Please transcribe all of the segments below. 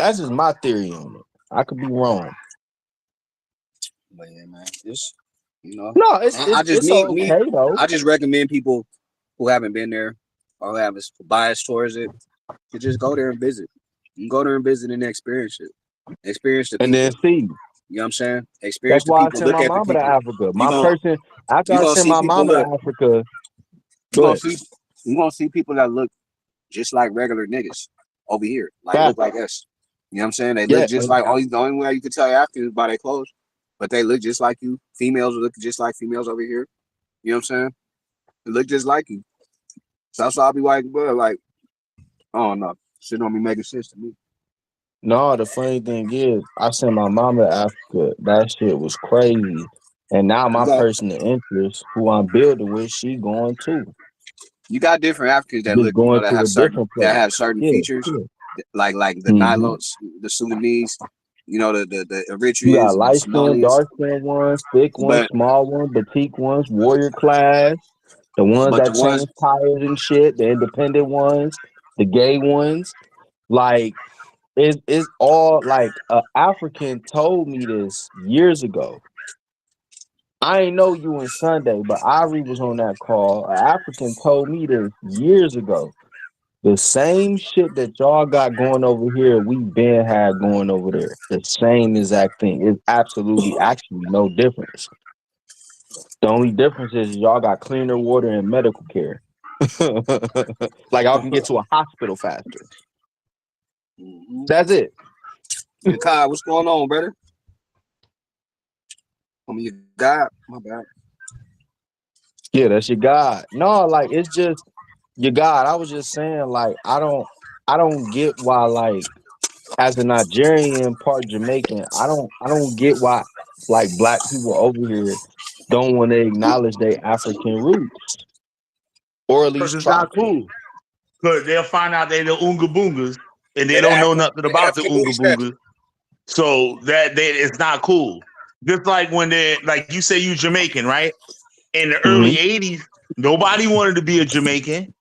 That's just my theory on it. I could be wrong. But yeah, man, just you know, No, I just it's okay though. I just recommend people who haven't been there or who have a bias towards it to just go there and visit. You can go there and visit and experience it. Experience the And people. then see. You know what I'm saying? Experience That's the why I people. sent Look my at the mama to people. Africa. You My gonna person after you I gonna sent see my people mama to look. Africa. You Go gonna ahead. see you gonna see people that look just like regular niggas over here, like Fact. look like us. You know what I'm saying? They Yeah. look just like the only way you can tell Africans is by their clothes, but they look just like you. Females look just like females over here. You know what I'm saying? They look just like you. So that's why I'll be like, bro, like, I don't know. Shit don't be making sense to me. No, the funny thing is, I sent my mama to Africa. That shit was crazy. And now my person of interest, who I'm building with, she going too. You got different Africans that Just look, you know, going to a different place. that have certain Yeah. features, like the Mm-hmm. Nilotes, the Sudanese, you know, the You got Eritreans and the light skin, Somalians. dark skin ones, thick ones, But small ones, boutique ones, warrior class, the ones but the that ones change tires and shit, the independent ones, the gay ones. Like it's all like a African told me this years ago. I ain't know you on Sunday, but Ivory was on that call. An African told me this years ago. The same shit that y'all got going over here, we been had going over there. The same exact thing. It's absolutely actually no difference. The only difference is y'all got cleaner water and medical care. Like y'all can get to a hospital faster. That's it. Hey, Kai, what's going on, brother? I mean, you got my bad. Yeah, that's your God. No, like it's just your God. I was just saying, like, I don't get why, like, as a Nigerian part Jamaican, I don't get why like black people over here don't want to acknowledge their African roots. Or at Because least it's try not to. cool. Because they'll find out they the Oonga Boongas and they Yeah, don't know nothing the about the African booty Oonga scratcher. Boongas. So that it's not cool. Just like when they like you say you Jamaican, right? In the early 80s, nobody wanted to be a Jamaican.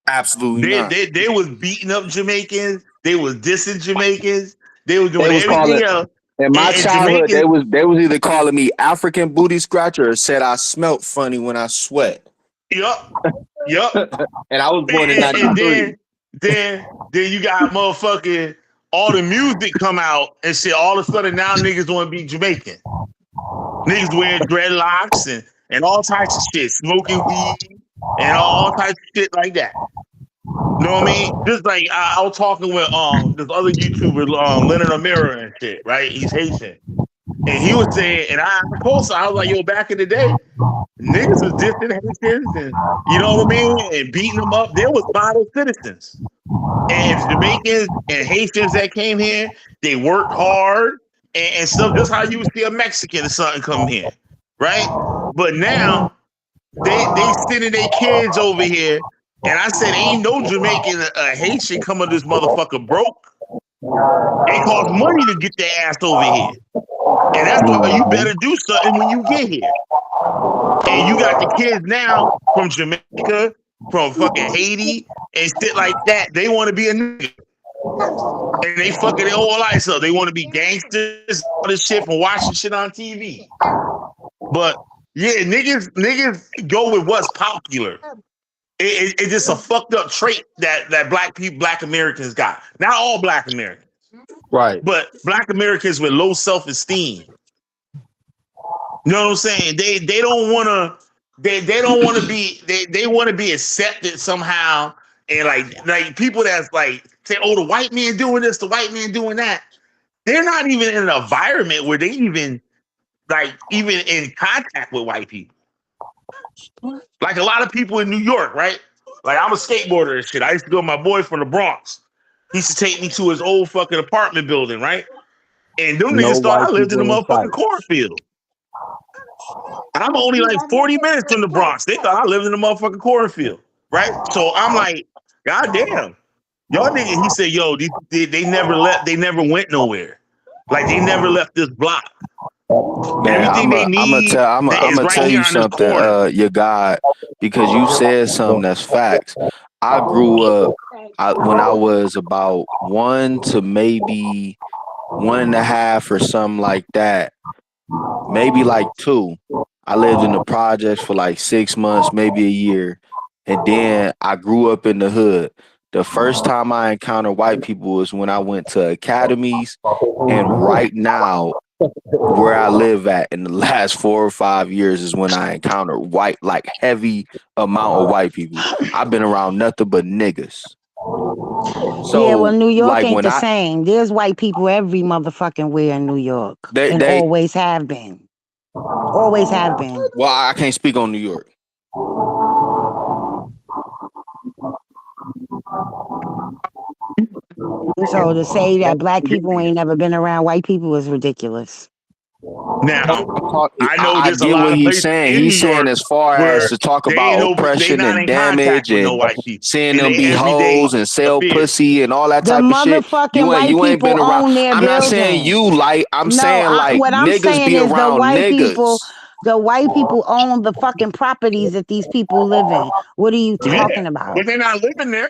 Absolutely not. They was beating up Jamaicans, they was dissing Jamaicans, they was They doing was calling everything else. in my And childhood. Jamaicans, They was either calling me African booty scratcher or said I smelt funny when I sweat. yup. And I was born in And '93. then you got motherfucking all the music come out and shit. All of a sudden now niggas want to be Jamaican. Niggas wearing dreadlocks and all types of shit, smoking weed and all types of shit like that. You know what I mean? Just like I was talking with this other YouTuber, Leonard O'Meara and shit, right? He's Haitian. And he was saying, and I posted, I was like, yo, back in the day, niggas was dissing Haitians and you know what I mean? And beating them up. There was model citizens. And Jamaicans and Haitians that came here, they worked hard and stuff. Just how you would see a Mexican or something come here, right? But now they sending their kids over here, and I said, ain't no Jamaican Haitian coming to this motherfucker broke. It costs money to get their ass over here, and that's why you better do something when you get here. And you got the kids now from Jamaica, from fucking Haiti, and shit like that. They want to be a nigga. And they fucking their whole life up. They want to be gangsters, all this shit from watching shit on TV. But yeah, niggas go with what's popular. It's just a fucked up trait that black Americans got. Not all black Americans, Right. but black Americans with low self-esteem. You know what I'm saying? They don't want to. They don't want to be. They want to be accepted somehow. And like people that's like say, oh, the white man doing this, the white man doing that. They're not even in an environment where they even in contact with white people. Like a lot of people in New York, right? Like I'm a skateboarder and shit. I used to go with my boy from the Bronx. He used to take me to his old fucking apartment building, right? And them No niggas thought white I lived in the people in sight. motherfucking cornfield. I'm only like 40 minutes from the Bronx. They thought I lived in the motherfucking cornfield, right? So I'm like, God damn. Y'all niggas, he said, yo, they never went nowhere. Like they never left this block. Man, Everything they need I'm is gonna right tell here you on this something, corner. your God, because you said something that's facts. I grew up when I was about 1 to maybe 1.5 or something like that. Maybe like 2. I lived in the projects for like 6 months, maybe a year. And then I grew up in the hood. The first time I encountered white people was when I went to academies. And right now, where I live at in the last 4 or 5 years is when I encountered like heavy amount of white people. I've been around nothing but niggas. Yeah, well, So New York like ain't when the same. There's white people every motherfucking where in New York, and they always have been. Always have been. well, I can't speak on New York. So to say that black people ain't never been around white people is ridiculous. Now, I know I there's a get lot what of he's places saying. in New He's saying York as far as where to talk they ain't about no, they oppression not and in contact damage with no and white people seeing in them their be everyday hoes and sell affairs. pussy and all that The type of shit. motherfucking white You ain't people been around. own their I'm not saying you buildings. like. I'm No, saying like what I'm niggas saying be is around niggas. the white people own the fucking properties that these people live in. What are you Yeah, talking about? but they're not living there.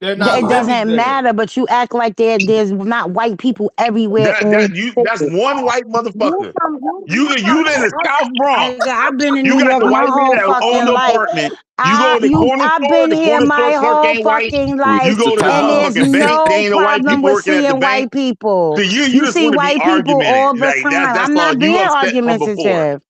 They're not It living doesn't there. matter, but you act like there's not white people everywhere That's one white motherfucker. You in the South Bronx. I've been in You New got York the my white man whole that own fucking the life. apartment. You go to the corner I've store, been the here corner store my clerk whole ain't white. fucking You life, It's the go to the and times. there's motherfucking bank, they no ain't the white problem people with working at the seeing bank. white people. So you You just see want to be white people argumenting. all the Like time. that's I'm all. not You being upset from before. argumentative.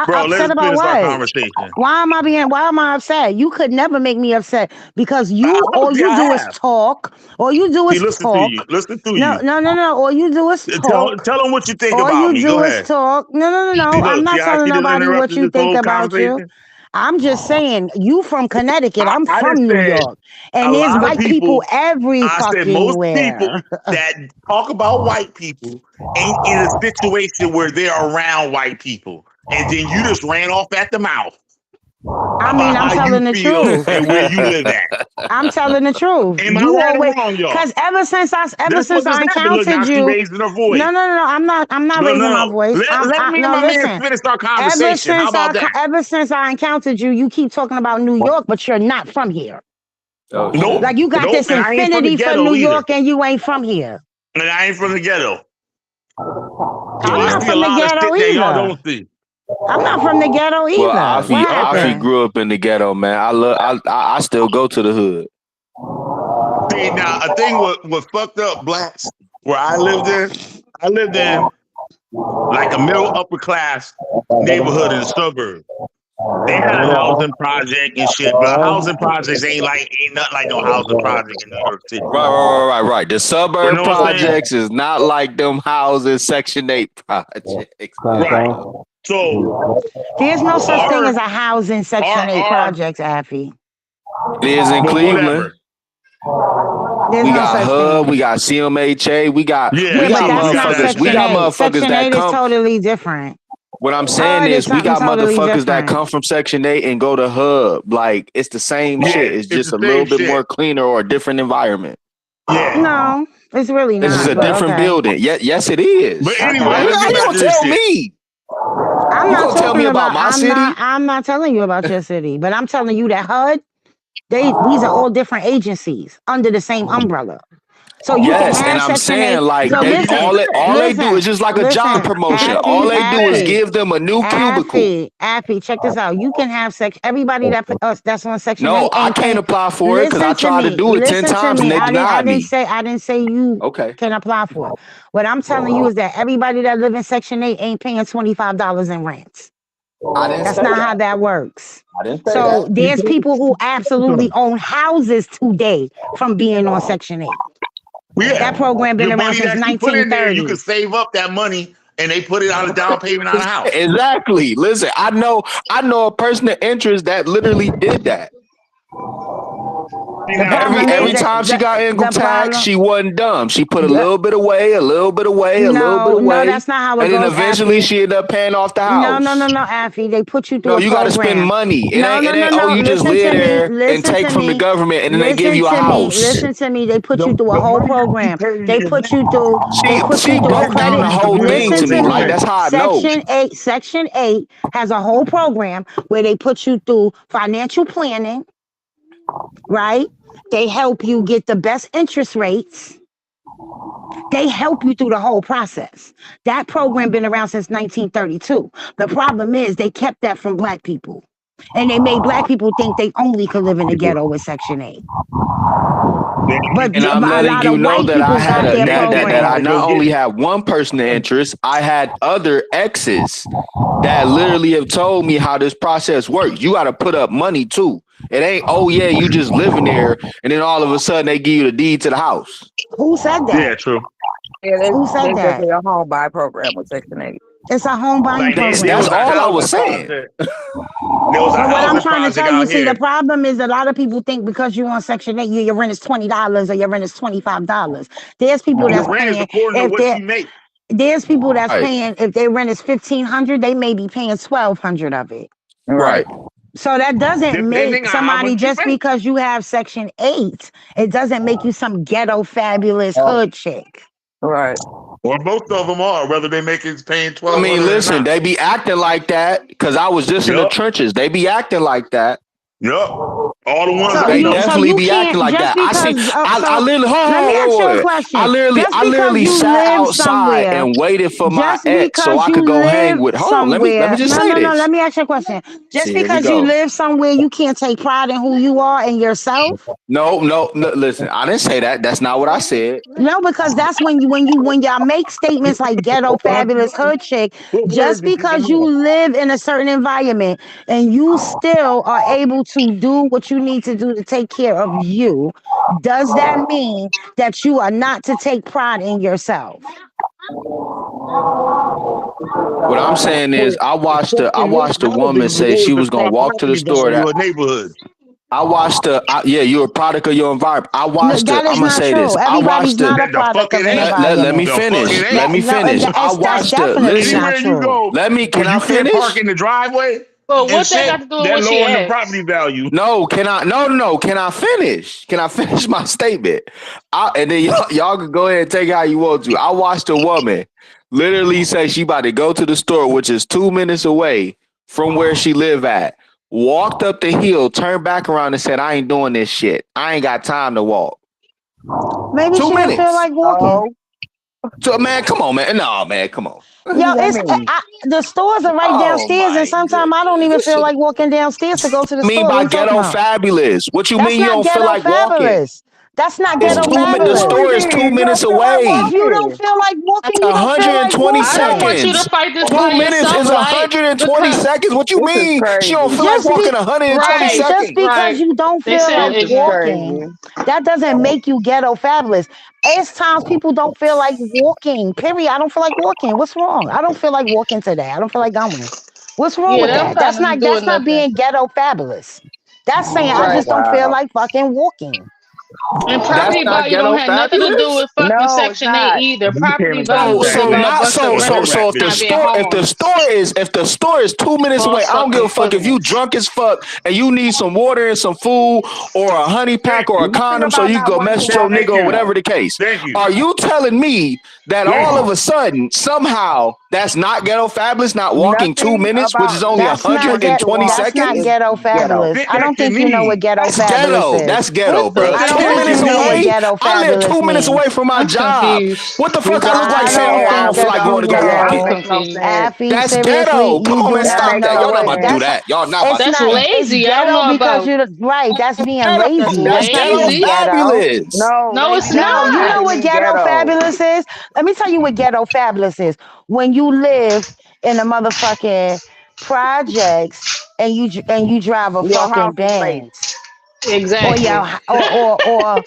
Bro, let Upset us about finish our what? conversation. Why am I upset? You could never make me upset because all See, you I do is have. talk. All you do See, is listen to you. talk. Listen to No, you. no, no, no. All you do is talk. Tell them what you think All about you me. Go do is ahead. talk. No, no, no, See, no. I'm look. See not how telling she just nobody what interrupted you this think whole about you. conversation? I'm just saying, you from Connecticut. I'm I from just New said York. And a there's lot of white people people. every I said fucking most people where. that talk about white people ain't in a situation where they're around white people, and then you just ran off at the mouth I mean, about I'm how you telling the feel truth. and where you live at. I'm telling the truth. Am I You right or always, wrong, y'all? cause ever That's what since just I happened. Look, now encountered she you, raising her no, voice. no, no, no. I'm not No, no, raising my no. voice. Let me and No, my man listen. finish our conversation. How about that? Ever since I encountered you, you keep talking about New York, but you're not from here. Oh Nope, shit. Like you got nope. this And I ain't from the infinity for ghetto New either. York, and you ain't from here. And I ain't from the ghetto. So I'm I not see a from the lot of ghetto shit that y'all either. don't see. I'm not from the ghetto Well, either. What Okay. Afi happened? grew up in the ghetto, man. I still go to the hood. See, now a thing was fucked up blacks where I lived in like a middle upper class neighborhood in the suburbs. They had a housing project and shit, but housing projects ain't nothing like no housing project in New York City. Right. The You suburb know what I'm saying? projects is not like them houses Section 8 projects. Right. So There's no such thing our as a housing Section 8 our project, Affy. It is in well, Cleveland. whatever. There's We no got such HUB, we thing. got CMHA, Yeah, Yeah, but true. We got that we Section shit. got 8. motherfuckers Section that 8 is come. totally different. What I'm saying HUD is is we something got totally motherfuckers that different. come from Section 8 and go to HUB. Like it's the same Yeah, shit. It's it's just the a little same bit more shit. cleaner or a different environment. Yeah. No, it's really This is not, a but different okay. building. Yes, it But is. anyway, Okay. How let's get you back gonna to this tell shit. me? You gonna tell me about my city? I'm not telling you about your city, but I'm telling you that HUD, these are all different agencies under the same umbrella. So you can Yes, and have I'm Section saying 8. like Yeah, So but they you just listen, said. all they do is just like a job promotion. All they do is give them a new cubicle. Check this out. You can have everybody that's on Section No, 8 I ain't can't paying. apply for it because I tried to do it 10 Listen to times and me. they denied me. I didn't say you Okay. can apply for it. What I'm telling you is that everybody that live in Section 8 ain't paying $25 in rent. I didn't That's say not how that. that works. I didn't say So that. there's people who absolutely own houses today from being on Section 8. Yeah. That program been The around money since that you put in there, you can 1930s. save up that money and they put it on a down payment on a house. Exactly. Listen, I know a person of interest that literally did that. See, The now problem is Every that time she got income the tax, problem she wasn't dumb. She put a the, little bit away, a little bit away, a little bit no, away, that's not how it and then goes, eventually Affy. she ended up paying off the house. No, Affy. They put you through No, a you got to spend program. money. It ain't oh No. you just live there and take from the government and then they give you a house. Listen to me. They put you through a the whole money that you program. pay is They put you She through a broke down credit. the basically the whole money thing Listen to towards to me. your Like me. rent. that's how I know. Section 8 has a whole program where they put you through financial planning, right? They help you get the best interest rates. They help you through the whole process. That program been around since 1932. The problem is they kept that from black people. And they made black people think they only could live in the ghetto with Section 8. But And I'm a letting lot you of know white that I people had got a their that I program. not only had one person of interest, I had other exes that literally have told me how this process works. You got to put up money too. It ain't, oh yeah, you just living there and then all of a sudden they give you the deed to the house. Who said Yeah, that? true. Yeah, Who said there's that? definitely a home buy program with Section 8. It's a home buying Like there That's was program. a all I was housing saying. project. There was a But what I'm housing trying to project tell you, out see, the here. problem is a lot of people think because you on Section 8, your rent is $20 or your rent is $25. There's people Your that's rent is paying according to if what they're you make. there's people that's Right, paying if their rent is 1,500, they may be paying 1,200 of it. Right, right. So that doesn't Depending make on how somebody much you just make. because you have Section 8, it doesn't make you some ghetto fabulous hood chick. right. Or most of them are, whether they make it paying I mean, 1,200 or listen, not. they be acting like that because I was just in the Yup. trenches. They be acting like that. Yup. All the ones So I They you know. so definitely you be acting can't like just that. I see. because I so literally. let me Hold ask on, you wait, a wait. question. Just I because literally you sat live outside somewhere, and waited for my just ex so because I you could go hang live with. Hold on. Let me somewhere, just no, say no, no. this. Let me ask you a question. Just See, here we because you go. live somewhere, you can't take pride in who you are and yourself. No, no, no. Listen, I didn't say that. That's not what I said. No, because that's when y'all make statements like ghetto fabulous hood chick, What words just did you because you come live in a certain environment and you still are able to do what you need to do to take care of you, does that mean that you are not to take pride in yourself? What I'm saying is, I Section 8 watched a woman housing say she raises was gonna walk to the property store. value That of neighborhoods. yeah, you're a product of your environment. No, that I'm is gonna not say this. true. I Everybody's watched the not a That the product fuck of it an ain't. let me environment. The fuck finish. it Let ain't. me No, finish. I that's watched the definitely listen. not Anywhere you true. go, Let me can if I you can't park finish? in the driveway But and what that sit, got to do with that what she lowering the property asked? value. No, can I? No, no, no. Can I finish? Can I finish my statement? And then y'all can go ahead and take it how you want to. I watched a woman literally say she about to go to the store, which is 2 minutes away from where she live at. Walked up the hill, turned back around and said, "I ain't doing this shit. I ain't got time to walk." Maybe Two she didn't feel minutes. like walking. Oh, So man, come on, man. No, man, come on. what Yo, does that mean? the stores are right Oh downstairs, and my sometimes I don't goodness. even This feel shit. like walking downstairs to go to the I mean store. What by are you talking ghetto about? fabulous. What you That's mean you not don't feel ghetto like walking? fabulous. That's not It's ghetto What the do fabulous. store it is two mean? You minutes don't feel like If away. you don't walking. feel like That's walking, you don't feel like 120 I don't walking. want you to seconds. fight this by 2 minutes yourself, is right? 120 Because seconds. What you This is mean? She don't crazy. feel like Just walking be 120 right, just seconds. because right. you don't They feel sound like This is ignorant. walking, crazy. that doesn't make you ghetto fabulous. It's times people don't feel like walking. Period. I don't feel like walking. What's wrong? I don't feel like walking today. I don't feel like going. What's wrong Yeah, with that don't that? got nothing to do with That's not nothing. being ghetto fabulous. That's saying I Right. just don't feel Wow. like fucking walking. And That's property not value don't ghetto have nothing to do fabulous. with fucking No, it's Section 8 not. either. You can't Property even call value it is that. about a bunch of That's a renters rap If the not being business. homeowners. if the store is 2 minutes away, False I don't give fucking a fuck if you equivalence. drunk as fuck and you need some water and some food or a honey pack Thank or a you. One thing condom so about you can not go wanting mess to with your walk nigga is Thank or you. whatever that. the case. Thank you. Are you telling me that Thank all you. of a sudden somehow that's not ghetto fabulous, not walking two Nothing minutes, which is about only not That's being not able get to 120 walk that's not is seconds? ghetto ghetto. fabulous. Fit I that don't your think you know what needs. ghetto That's fabulous ghetto. is. That's ghetto, What the bro. I fuck don't Two is think minutes you know what needs? away. ghetto I live fabulous 2 minutes means. away from my I'm job. confused. What the He fuck I just look like I said saying, don't oh, I think don't feel that that like don't going you to go that I'm don't know. walking. make no confused. sense. Effie, That's seriously, ghetto. Come you on, do man. That not Stop make that. know Y'all no not it. about to do sense. that. Y'all not about It's to That's do not. that. It's lazy. I don't ghetto know because about. you right. That's being Ghetto. That's lazy. That's That's not ghetto being lazy. ghetto. fabulous. No, No, it's lazy does No, not you know not. simply what mean ghetto ghetto. fabulous is? Let me tell you what ghetto fabulous is. When you live in a motherfucking projects and you drive a Your fucking house is late. Benz or Exactly. your or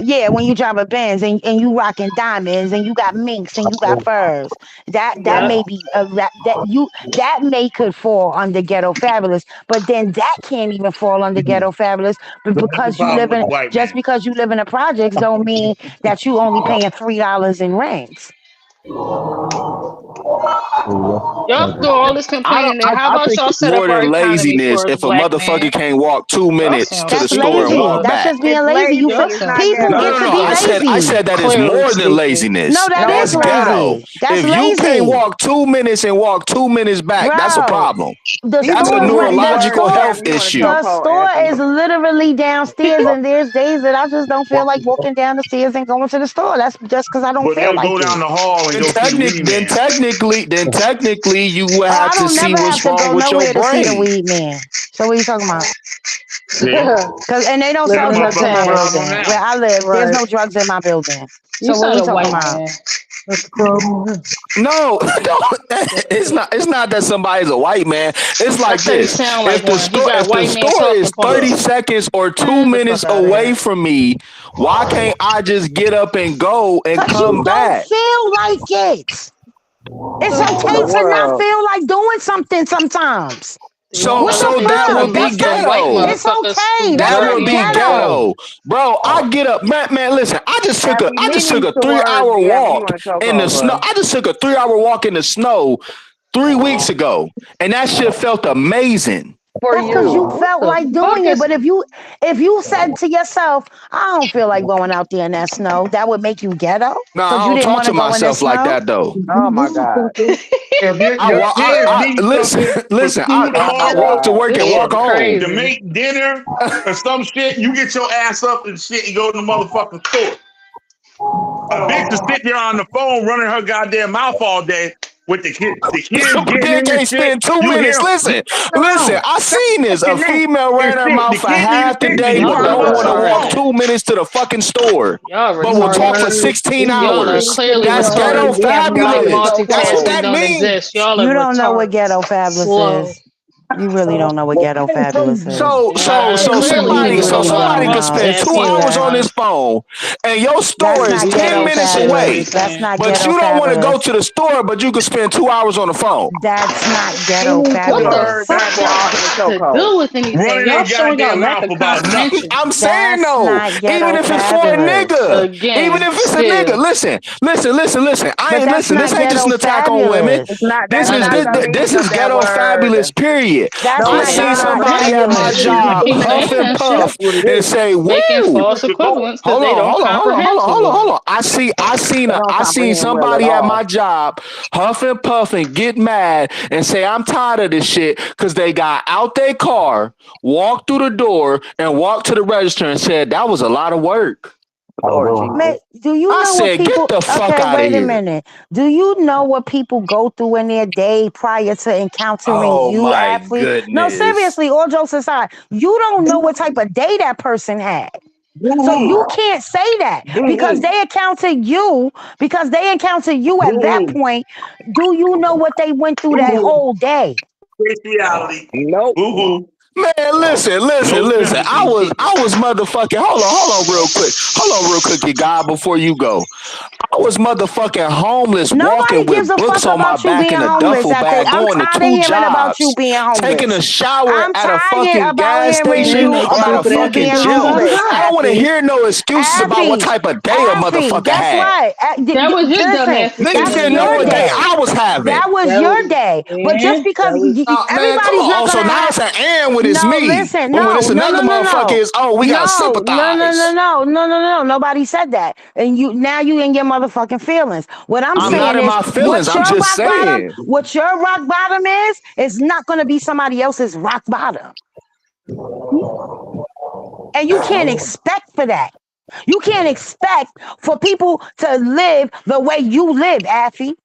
yeah, when you drive a Benz and you rocking diamonds and you got minks and you got furs, that Yep. may be that may could fall under ghetto fabulous, but then that can't even fall under ghetto fabulous. But Don't have a because you problem live with the in white just man. because you live in a projects don't mean that you only paying $3 in rent. Y'all do all this complaining there. How I about think y'all it's set up more our than economy laziness for us if a black motherfucker men? can't walk 2 minutes Sound to the That's store and lazy. walk stupid. That's back. just It's being lazy. You lazy. feel It's not people No, ghetto. get no, to no. be I lazy. said that is Clearly more than stupid. laziness. No, that No, is it's That's not. ghetto. lazy. That's If you can't lazy, walk 2 minutes and walk 2 minutes back, that's a bro. problem. The These That's a store, people want the words, neurological store, health Gabby. You want a issue. the chokehold, store Effie. is literally downstairs, and there's days that I just don't feel like walking down the stairs and going to the store. That's just because I don't But feel they'll like go down it. the hall and Then, go see the weed man. technically, you will Oh, have I to don't see never what's have to wrong go with your nowhere to see the brain. weed man. So what are you talking about? Yeah. Cause and they don't Live That sell in drugs in motherfucker my got a Manhattan. problem building where now. I live. There's Right. no drugs in my building. You So what said we a talking white about? man. That's the problem. No, no, it's not. It's not that somebody's a white man. It's I like said he this. sound like one. He got If the white man store talking is Look, 30 points. seconds or two Man, the fuck minutes out of away here. from me, why can't I just get up and go and Cause you come don't back? feel like it. It's In the okay to not world. feel like doing something sometimes. They won't What never the feel That till fuck? they would be meet That's some white ghetto. it's motherfuckers okay. who That's That deserve would not the be ghetto. ghetto, bro. I get up, man. Listen, Happy, I just took meanings a to three words, hour Gabby. You walk want a in the chokehold, snow. bro. I just took a 3 hour walk in the snow 3 weeks ago, and that shit felt amazing. For That's because you you. What felt the like fuck doing it. is But if you said to yourself, I don't feel like going out there in that snow, that would make you ghetto No, because I you don't didn't talk want to to go in the myself like snow. that though. Oh my God. if your I, kids I need listen, something for listen. school Oh I my tomorrow walk to God. work this and walk or shit home. to crazy? make dinner or some shit, you get your ass up and shit and go to the motherfucking store. A bitch to sit there on the phone running her goddamn mouth all day with the kids But getting then in and can't shit. spend two You minutes. hear them Listen, Alone. I seen this. A Connect. female and ran her shit. mouth The for kid need half the attention. day, You Y'all but run are them don't off want on to the walk retarded. phone. 2 minutes to the fucking store, Y'all but will talk for retarded. 16 Y'all are hours. clearly That's ghetto retarded. Gabby, you Y'all want a fabulous. That's what chokehold. multitasking that don't means. exist. Y'all are You don't know what retarded. ghetto fabulous Slow. is. You really don't know what Well, ghetto I ain't fabulous from is. Clearly You you really don't don't Somebody know. could know. spend It's two Asking too you hours on bad. his one. phone, and your That's store is not You 10 ghetto can't minutes say what we away, fabulous. That's saying. not but ghetto you don't want to go fabulous. to the store, but you could spend 2 hours on the phone. That's not ghetto meanings to What the words, fabulous. fuck Gabby, that I want got a to chokehold. do with anything? Running Y'all their showing y'all goddamn lack mouth of about nothing. comprehension. I'm saying That's though, not even ghetto if it's for a fabulous. nigga, even Again, if it's a nigga, still, listen. I But ain't that's listen. This not ain't just ghetto an attack on women. It's fabulous. not, This that's none is of not this it. the this meaning is of that ghetto word. fabulous. Period. That's No, I it's not seen ghetto not. somebody at my fabulous. job Keep saying huff and that shit. That's puff what it and is. say, Making "Woo." false equivalents because Hold they on, don't hold comprehend on, too hold on, well. hold on. They don't I seen comprehend well at somebody at my all. job huff and puff and get mad and say, I'm tired of this shit because they got out their car, walked through the door, and walked to the register and said that was a lot of work. Lord Jesus. Man, do you I know what said, get people the fuck okay, out of wait a here. minute. Do you know what people go through in their day prior to encountering Oh you, my athlete? No, goodness. seriously, all jokes aside, you don't know what type of day that person had. So you can't say that because Boo-hoo. they encountered you at that Boo-hoo. point. Do you know what they went through that Boo-hoo. whole day? Face reality. Nope. Boo hoo. Man, No listen. sympathy. I was motherfucking. Hold on, real quick. Hold on, real quick, you guy, before you go. I was motherfucking homeless, Nobody walking gives with a books fuck on my about you back being in a homeless duffel at the bag, I'm going to tired of two hearing about you jobs, being taking a homeless. shower I'm at a tired fucking about gas hearing station. Man, you I'm at a about stupid you ass fucking being bitch. You gym. gotta homeless, I don't die. want to Effie. hear no excuses about what Effie. type of day a Effie. motherfucker Guess had. what? That was your Listen, dumbass Niggas that's decision, didn't know your what day day. dumbass. I was having. That was That your was, day. But just yeah, because that was, Man, come everybody's on. not Oh, so gonna now have it's an and when it's no, me. listen, But when no, it's no, another no, no, motherfucker, no. it's, oh, we gotta No, no, no, no, sympathize. no, no, no, no. Nobody said that. And you now you in your motherfucking feelings. What I'm I'm not saying in is my feelings. I'm just saying. what your rock bottom is not gonna be somebody else's rock bottom. And you can't expect for that. You can't expect for people to live the way you live, Affy,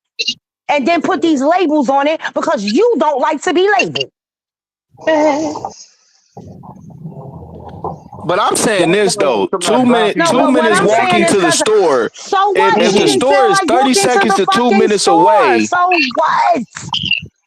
and then put these labels on it because you don't like to be labeled. But I'm saying That's this why though. to my Bobby No, 2 but what minutes I'm saying walking is to the because store. so what? If He the didn't store feel is like 30 walking to seconds the to two fucking minutes store. away, So what?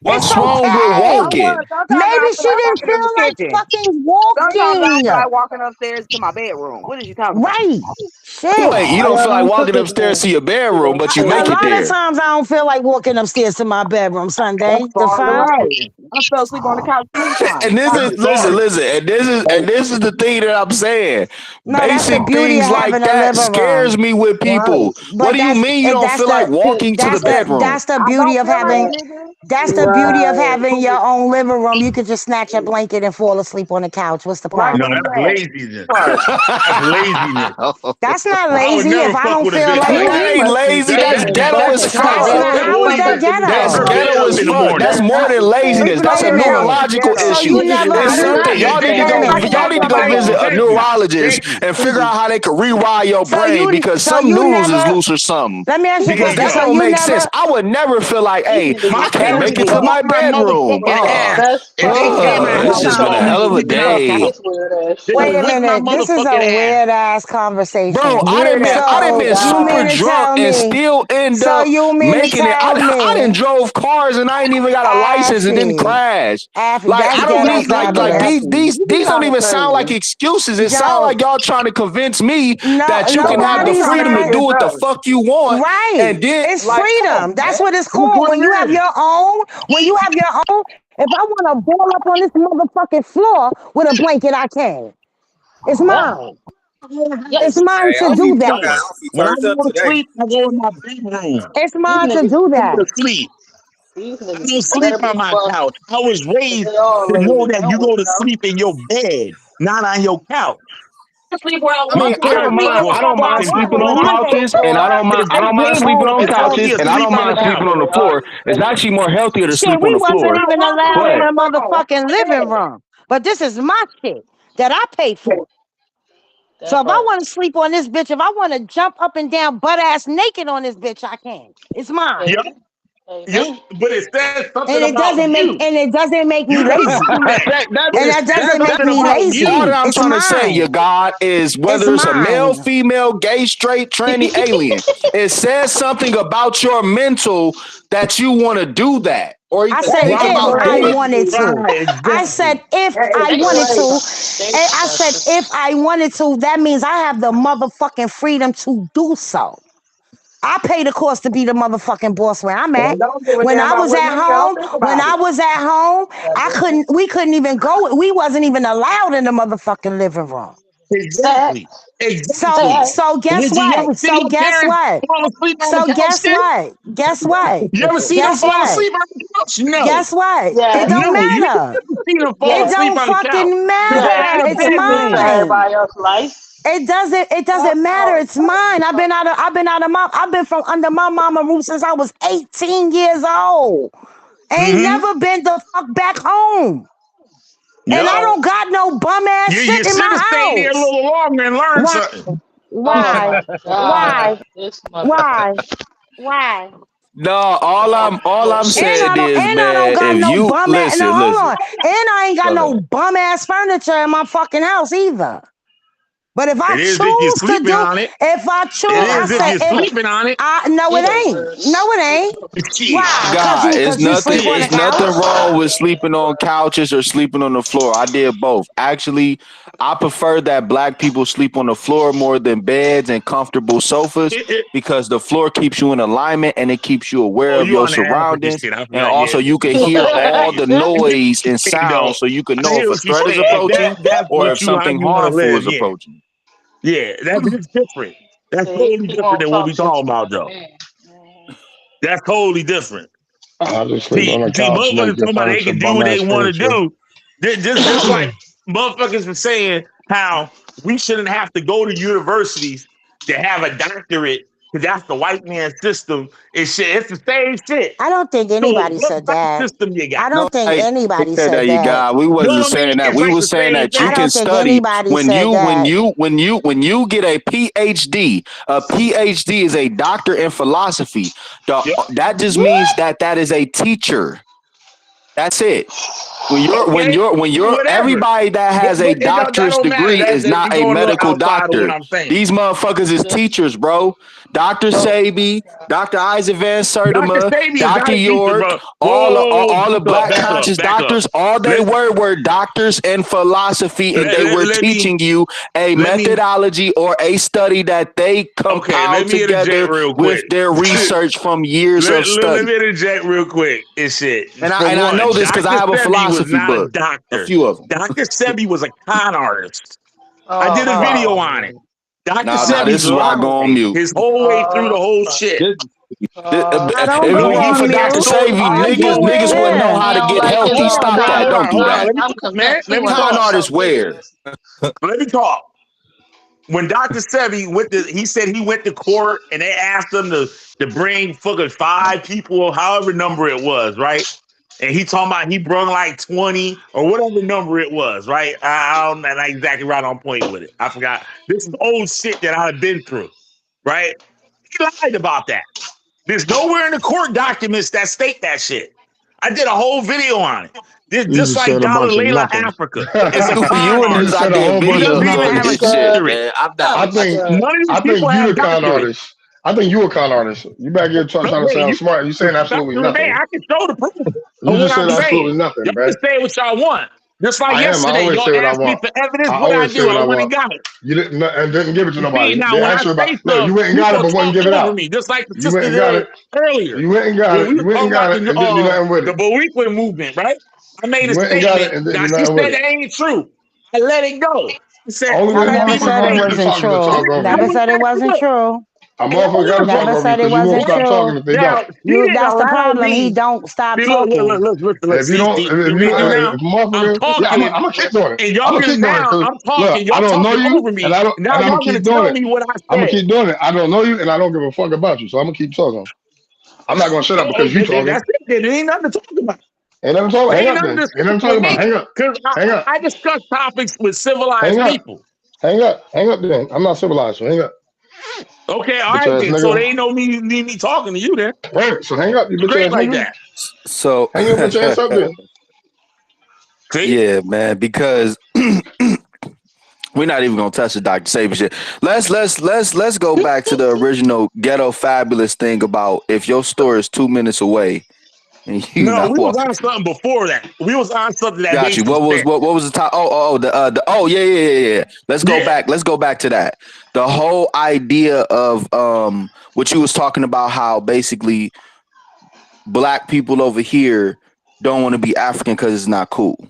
It's What's wrong with okay. walking? Sometimes I Maybe feel she like didn't walking in feel the like kitchen. fucking Sometimes I walking. feel like walking upstairs to my bedroom. What is you talking about? Right. Shit. Wait, you Why don't y'all feel like don't cook walking it upstairs then? to your bedroom, but you A make it lot of there. times I don't feel like walking upstairs to my bedroom, That's Sunday. The far fuck? away. I fell asleep on the couch many times. And this That's is retarded. listen, and this is the thing that I'm saying. No, that's the Basic beauty of things having like a that living scares room. me with Right. people. What But do you mean you don't that's feel like the walking to the bedroom? that's the I beauty don't of feel like it, having Right. nigga. that's the beauty of Right. having your own living room. You could just snatch a blanket and fall asleep on the couch. What's the Right No, where problem? you that's at? laziness. Right. That's laziness. That's not I would lazy if never I fuck don't with a feel bitch like like You That that. ain't must be lazy. That's dreaming. ghetto That's as a that's fuck. coward. not What how is the fuck that is you That's Never talking get ghetto? ghetto up as in the fuck. morning. That's about? more than laziness. Sleeping That's on Wait a a yourself minute. is neurological ghetto. So issue. you Niggas never is It's I weird. something agree. y'all need to wait a go. Everybody minute. Y'all got need to go somebody visit else. a Thank you. neurologist Thank you. and Thank figure you. out how they can rewire your So brain you because so some you news is never loose or something. let me ask you a Because question. that Bingo. So don't you make sense. never I would never feel like, These hey, niggas My is I can't parents make could it crazy. to whoop my my bedroom. motherfucking ass That's if they crazy. came in the Who It's house got and just y'all been a saw me hell of a thinking sleeping on the day. couch. this weird ass They shit? could wait a whip my minute. This is a motherfucking ass. weird ass Bro, conversation. I done Weird been ass I done Oh shit. So been you super God. mean to drunk tell and me? still end So up you mean to making it. tell I done me, drove cars and I ain't even got a license and didn't Affy, crash. Affy, Like that's I don't ghetto need Nigga fabulous. like happy. You be these don't sounding even sound like crazy. excuses. It sounds Yo, like y'all trying to convince me no, that you can have the Nobody nobody's trying to freedom to not. do convince what the us. fuck you want. Right. And then It's like, come freedom. on, That's man. what it's That's called. what When you have it is. your own, when you have your own, if I want to ball up on this motherfucking floor with a blanket, I can. It's Yeah. mine. It's Yes. mine Hey, to Alfie, do you that. got Doing. Alfie When I turned up go to today. sleep, I go in my bedroom. It's These mine to niggas, do I go that. to sleep. these I niggas don't better sleep on be my fucked couch. I was because raised they all to know lazy. They that don't you want go to to know. sleep in your bed, not on your couch. I sleep where I I My mean, want to. I don't parents sleep where the I was fuck don't I mind fucking want sleeping to. on I hard. pay couches, for and it. If I they don't mind came sleeping home on and saw me couches, and I asleep don't on the mind sleeping couch, on the floor. It's actually more healthier to Shit, sleep on we the wasn't floor. I even want to allowed lay in But the the fuck on. motherfucking living room. But this is my shit that I pay for. So That if I part. want to sleep on this bitch, if I want to jump up and down butt ass naked on this bitch, I can. It's mine. yep, Amen. yep. Amen. But it says something And it about doesn't make you. and it doesn't make me You got to lazy. do that. But And it that says doesn't make something me about all that lazy. you. I'm It's trying to say, you mine. God, is It's whether it's a male, mine. female, gay, straight, tranny, alien, it says something about your mental that you want to do that. Or I or said you can That's if about I do it. wanted crazy. to. Right, I said exactly. if That is I They wanted crazy. crazy. to. They And I said disgusting. if I wanted to, that means I have the motherfucking freedom to do so. I pay the cost to be the motherfucking boss where I'm at. And don't give a When damn I about was what at none of y'all home, think when about I it. was at home, Goddamn. we couldn't even go. We wasn't even allowed in the motherfucking living room. Exactly. Facts. Exactly. Facts. Guess Did you what? ever see your parents fall asleep on the couch then? Guess what? You ever see them Guess fall what? asleep on the couch? No. Guess what? It Yes. don't No, you ain't matter. never see them fall It Yes. asleep don't on the couch. fucking Because they Yes. had matter. a It's They live to bedroom. mine. everybody else's life. It doesn't matter. It's mine. I've been from under my mama roof since I was 18 years old. Ain't Mm-hmm. never been the fuck back home. And I Yup. don't got no bum ass You shit in should have my stayed there a house. little longer and learned Why? something. Oh Why? my Why? God. This Why? motherfucker. Why? No, all I'm Bullshit. saying is, And I don't man, got if no you bum ass. No, listen, hold listen. on. And I ain't got Go no ahead. bum ass furniture in my fucking house either. But if I It is if you're choose to sleeping do, on it. if I It choose, I is if said you're if sleeping on it. I no, it He the ain't. No, worst. it ain't. Shit. Why? God, Cause you sleep on the it's Shit. nothing couch. wrong with sleeping on couches or sleeping on the floor. I did both. Actually, I prefer that black people sleep on the floor more than beds and comfortable sofas because the floor keeps you in alignment and it keeps you aware Oh, of you your on the African surroundings. shit. I And forgot. also Yeah. you can Fuck hear all that all nigga. the I get noise what and you're saying, sound though. so you can I know if hear a what you're threat is saying. If approaching that's or what if you how something you want to harmful live, is yeah. approaching. Yeah, that's different. That's See, totally he different won't than what talk we shit talking to about, another though. man. Mhm. That's totally different. I just sleep See, on the see, couch motherfuckers next to talking about they furniture, can do bum what they ass want to furniture. do. Just like motherfuckers were saying how we shouldn't have to go to universities to have a doctorate because that's the white man system and shit. It's the same shit. I don't think So anybody what said black that. system you got? I No, don't think like he anybody said said that you that. got. We You know wasn't what I mean? saying that. It's We like was the saying same that you I can thing. don't think study anybody said that. when you get a PhD. A PhD is a doctor in philosophy. Yep. That just What? means that is a teacher. That's it. Okay, when you're whatever. everybody that has a But that doctor's don't matter. degree is That not you're a going a little medical outside of what doctor. I'm saying. These motherfuckers is teachers, bro. Dr. So Sabi, Dr. Isaac Van Dr. Sertima, Sabi is Dr. not a teacher, York, bro. Whoa, all the black back up, conscious back up. doctors, all they Let, were doctors in philosophy, and they were let me teaching you a let me methodology or a study that they okay, let compiled me interject together real with quick. their research from years of Let study. me interject real quick and shit. For And I know one, this because I Dr. have a Sebi was philosophy not a book, a doctor. few of them. Dr. Sebi was a con artist. I did a video Oh on it. man. Dr. Now Sebi this is where I go on lied mute. his whole way through the whole shit. This, I don't If it go When wasn't he on for when he Dr. had mute. told Savy, Argue with niggas wouldn't know him. how He to don't get like his healthy. hold on, Stop bro, that. doctor. Don't do that. Let me I'm talk, man. convinced he Let me went Con through talk. artists some wear. business. Let me talk. When Dr. Sebi he said he went to court and they asked him to bring fucking 5 people or however number it was, right? And he talking about he brung like 20 or whatever number it was, right? I'm not exactly right on point with it. I forgot. This is old shit that I've been through, right? He lied about that. There's nowhere in the court documents that state that shit. I did a whole video on it. This You just just like said a Dollar bunch of Layla nothing. Africa is a con You and You this just artist. said a idea whole He bunch of video doesn't is even nothing. have funny a as shit, Because doctorate. man. I'm not. I think None of these I think people you have the con doctorates. artist. I think you a con artist. You back here trying to Hey, sound you smart. You the saying fact absolutely of the matter, nothing. I can show the proof You of what just I'm said saying. absolutely nothing, Y'all bruh. can say what y'all want. Just like I am. I yesterday, always y'all say what I asked me want. for evidence. I What I always say do? what I I went want. and got it. You didn't and didn't give it to You see, nobody. now They when I asked you about. say Look, you something, went and you got it, gonna but wouldn't talk give it over out. me, just like the You went sister and got did it. earlier You went and got when it. we You were went and talking about got it, and didn't do nothing with the it. Boricua movement, right? I made You a went and got statement. it, and didn't Now do she nothing with said it. that ain't true. I let it go. I said Only I way I never made a said it motherfuckers gonna get to wasn't statement. talk to true. talk over I you. Never went said it back and wasn't looked. true. A And y'all motherfucker got to talk Never wondered. over you said it because you won't wasn't Right? stop talking true. if they don't. Now she You didn't that's the allow problem. He me. don't stop See, talking. If you don't, if you, See now? if a I'm motherfucker, yeah, talking, I'm gonna keep doing it. and I'm y'all gonna can keep doing it now. because I'm look, talking, I y'all don't know talking you, over and me. I don't, Now and I'm gonna y'all gonna keep doing tell it. me what I I'm gonna said. keep doing it. I don't know you, and I don't give a fuck about you, so I'm gonna keep talking. I'm not gonna shut up Oh, because you talking. that's it. There ain't nothing to talk about. Ain't nothing talking. There Hang ain't up nothing then. to Ain't nothing discuss talking with about. me Hang up. because Hang up. I discuss topics with Hang civilized up. people. Hang up. Hang up then. I'm not civilized, so hang up, Okay, all bitch right ass then. So nigga. they ain't no need me talking to you then. Right. So hang up, you bitch Straight ass like nigga. that. So Hang your bitch ass up then. See? yeah, man, because we're not even gonna touch the Dr. Sabi shit. Let's go back to the original ghetto fabulous thing about if your store is 2 minutes away and you No, not we was walking. on something before that. We was on something that Got made you. some sense. What was the top? The oh yeah. Let's go Yeah. back. Let's go back to that. The whole idea of what you was talking about, how basically black people over here don't want to be African because it's not cool.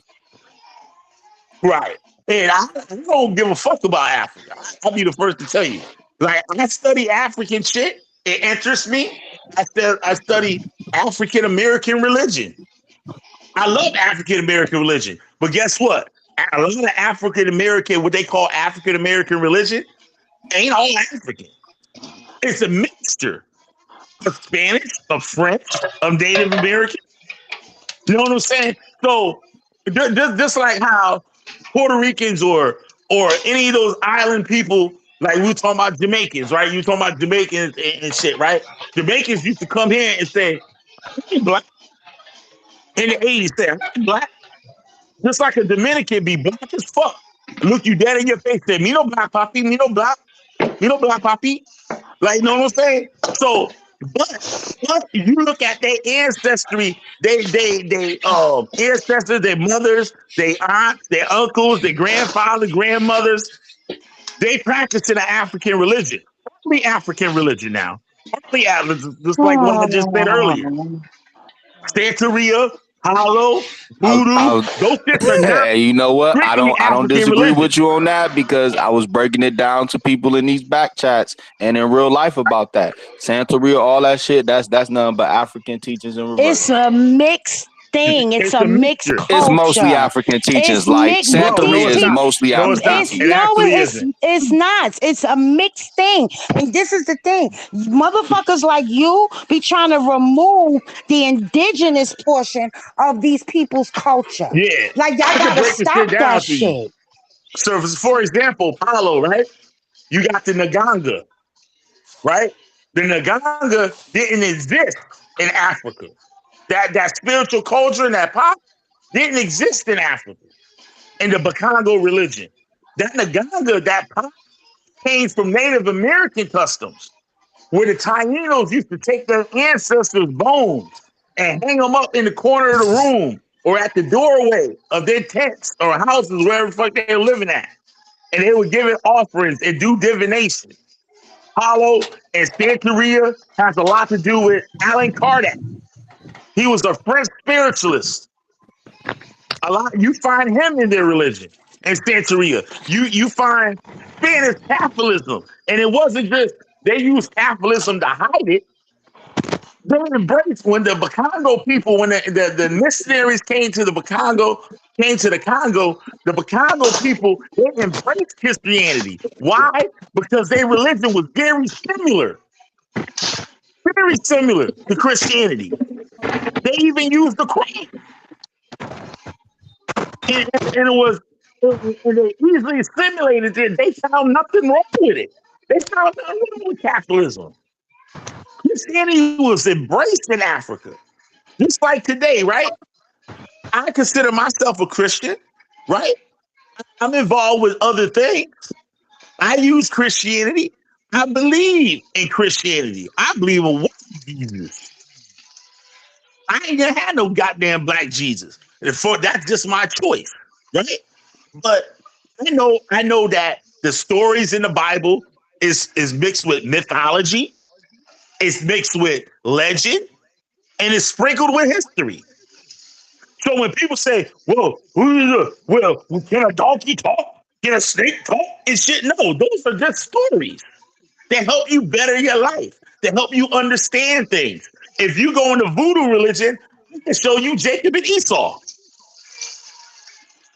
Right. And I don't give a fuck about Africa. I'll be the first to tell you. Like I study African shit. It interests me. I study African American religion. I love African American religion. But guess what? A lot of African American, what they call African American religion, ain't all African. It's a mixture of Spanish, of French, of Native American. You know what I'm saying? So just like how Puerto Ricans or any of those island people, like we were talking about Jamaicans, right? You were talking about Jamaicans and shit, right? Jamaicans used to come here and say, "I'm black." In the 80s, say, "I'm black." Just like a Dominican be black as fuck. Look you dead in your face, say, "Me no black papi, me no black papi." Like, you know what I'm saying? So, but you look at their ancestry, they ancestors, their mothers, their aunts, their uncles, their grandfathers, grandmothers, they practice in an African religion. Only African religion now. Only just like what I just said earlier. Santeria, Hollow, I Voodoo, was, those shits are not and you know what? strictly I don't African disagree religion. with you on that because I was breaking it down to people in these back chats and in real life about that. Santeria, all that shit. That's nothing but African teachings in It's reverse. a mixed thing. It's It's a a mixed mixture. It's mostly culture. African It's teachings. Like mixed, but No, Santeria these no, it's is people. not. mostly No, it's African not. It's It teachings. no, actually isn't. it's not. It's a mixed thing. And this is the thing. Motherfuckers like you be trying to remove the indigenous portion of these people's culture. Yeah. Like y'all I could gotta break the shit stop that down to you. shit. So, for example, Palo, right? You got the Naganga, right? The Naganga didn't exist in Africa. That spiritual culture and that pop, didn't exist in Africa in the Bakongo religion. That Nganga, that pop, came from Native American customs, where the Tainos used to take their ancestors' bones and hang them up in the corner of the room or at the doorway of their tents or houses, wherever the fuck they were living at. And they would give it offerings and do divination. Hollow and Santeria has a lot to do with Allan Kardec. He was a French spiritualist. A lot you find him in their religion and Santeria. You find Spanish Catholicism, and it wasn't just they used Catholicism to hide it. They embraced when the Bakongo people, when the missionaries came to the Bakongo, came to the Congo, the Bakongo people, they embraced Christianity. Why? Because their religion was very similar to Christianity. They even used the cross. And it was, and they easily assimilated it. They found nothing wrong with it. They found nothing wrong with capitalism. Christianity was embraced in Africa. Just like today, right? I consider myself a Christian, right? I'm involved with other things. I use Christianity. I believe in Christianity. I believe in white Jesus. I ain't gonna have no goddamn black Jesus. Therefore, that's just my choice, right? But I know that the stories in the Bible is mixed with mythology, it's mixed with legend, and it's sprinkled with history. So when people say, well, can a donkey talk? Can a snake talk? And shit, no, those are just stories that help you better your life, that help you understand things. If you go into voodoo religion, I can show you Jacob and Esau.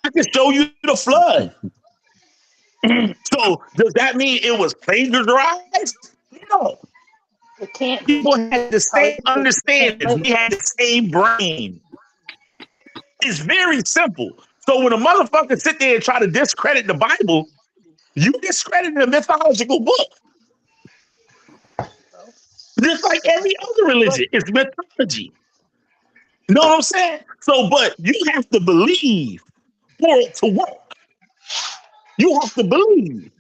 I can show you the flood. So does that mean it was plagiarized? No. It can't be People had the same because you can't understanding. live. We had the same brain. It's very simple. So when a motherfucker sit there and try to discredit the Bible, you discredit a mythological book. Just like every other religion, it's mythology. You know what I'm saying? So, but you have to believe for it to work. You have to believe.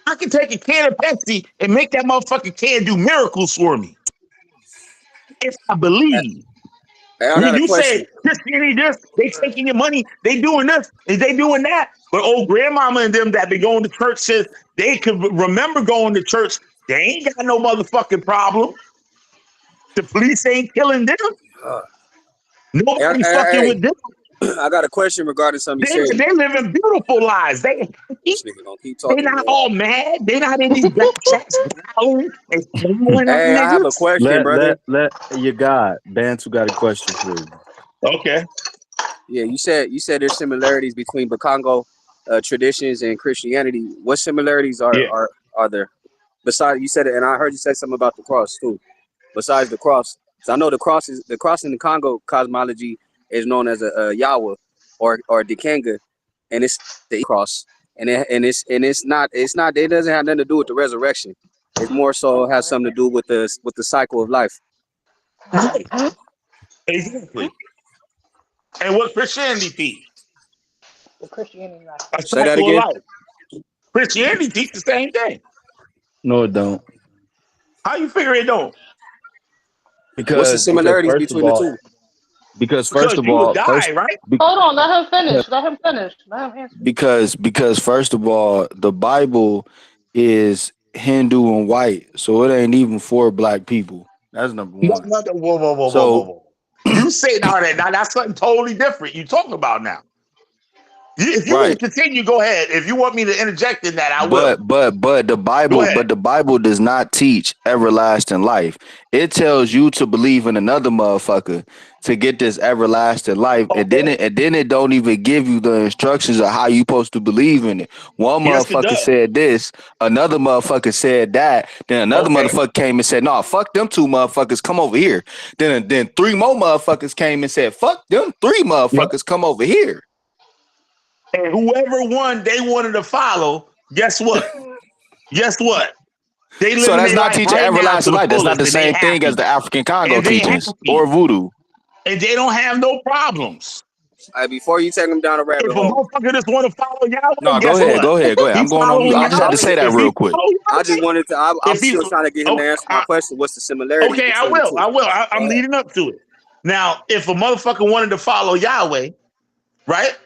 I can take a can of Pepsi and make that motherfucking can do miracles for me if I believe. Hey, I When got a you question. say Christianity this, they taking your money, they doing this, and they doing that. But old grandmama and them that be going to church says they could remember going to church. They ain't got no motherfucking problem. The police ain't killing them. Uh, hey, Nobody fucking hey, with them. I got a question regarding something you They said. they living beautiful lives. This nigga gonna keep They talking, not man. all mad. They not in these back chats growling and swallowing on Hey, I have a niggas. question, brother. Let your God Bantu got a question for you. Okay. Yeah, you said there's similarities between Bakongo traditions and Christianity. What similarities are Yeah. are there? Besides, you said it, and I heard you say something about the cross too. Besides the cross, so I know the cross in the Congo cosmology is known as a Yahweh or Dikanga, and it's the cross, and it's not it doesn't have nothing to do with the resurrection. It's more so has something to do with the cycle of life. Right. Exactly. And what Christianity teach? The Christianity not A Say that cycle of again. life. Christianity teach the same thing. No, it don't. How you figure it don't? What's the Because similarities between the two? Because you would die, right? Hold on, let him finish. Let him finish. Let him answer. Because first of all, the Bible is Hindu and white, so it ain't even for black people. That's number No, one. no, no, whoa. So You say now that now that's something totally different. You talking about now. If you want right. to continue, go ahead. If you want me to interject in that, I will. But the Go Bible ahead. does not teach everlasting life. It tells you to believe in another motherfucker to get this everlasting life, Okay. and then it don't even give you the instructions of how you supposed to believe in it. One Yes, it motherfucker does. said this, another motherfucker said that, then another Okay. motherfucker came and said, "No, fuck them two motherfuckers, come over here." Then three more motherfuckers came and said, "Fuck them three Yep. motherfuckers, come over here." And whoever one they wanted to follow, guess what? Guess what? They So living that's their not life teaching right now to everlasting the life. That's not fullest, the and they same thing as happy. the African Congo And they teachings or happy. voodoo. And they don't have no problems. Before you take them down a rabbit If a hole, motherfucker just want to follow Yahweh, No, go guess ahead, what? go ahead, go ahead. He I'm going on mute. following I just had to Yahweh. say that If he real quick. follow I just Yahweh, wanted to. I'm if he still trying to get him to okay, answer my question. What's the similarities okay, I between the will, two? I will. I'm Go ahead. leading up to it. Now, if a motherfucker wanted to follow Yahweh, right?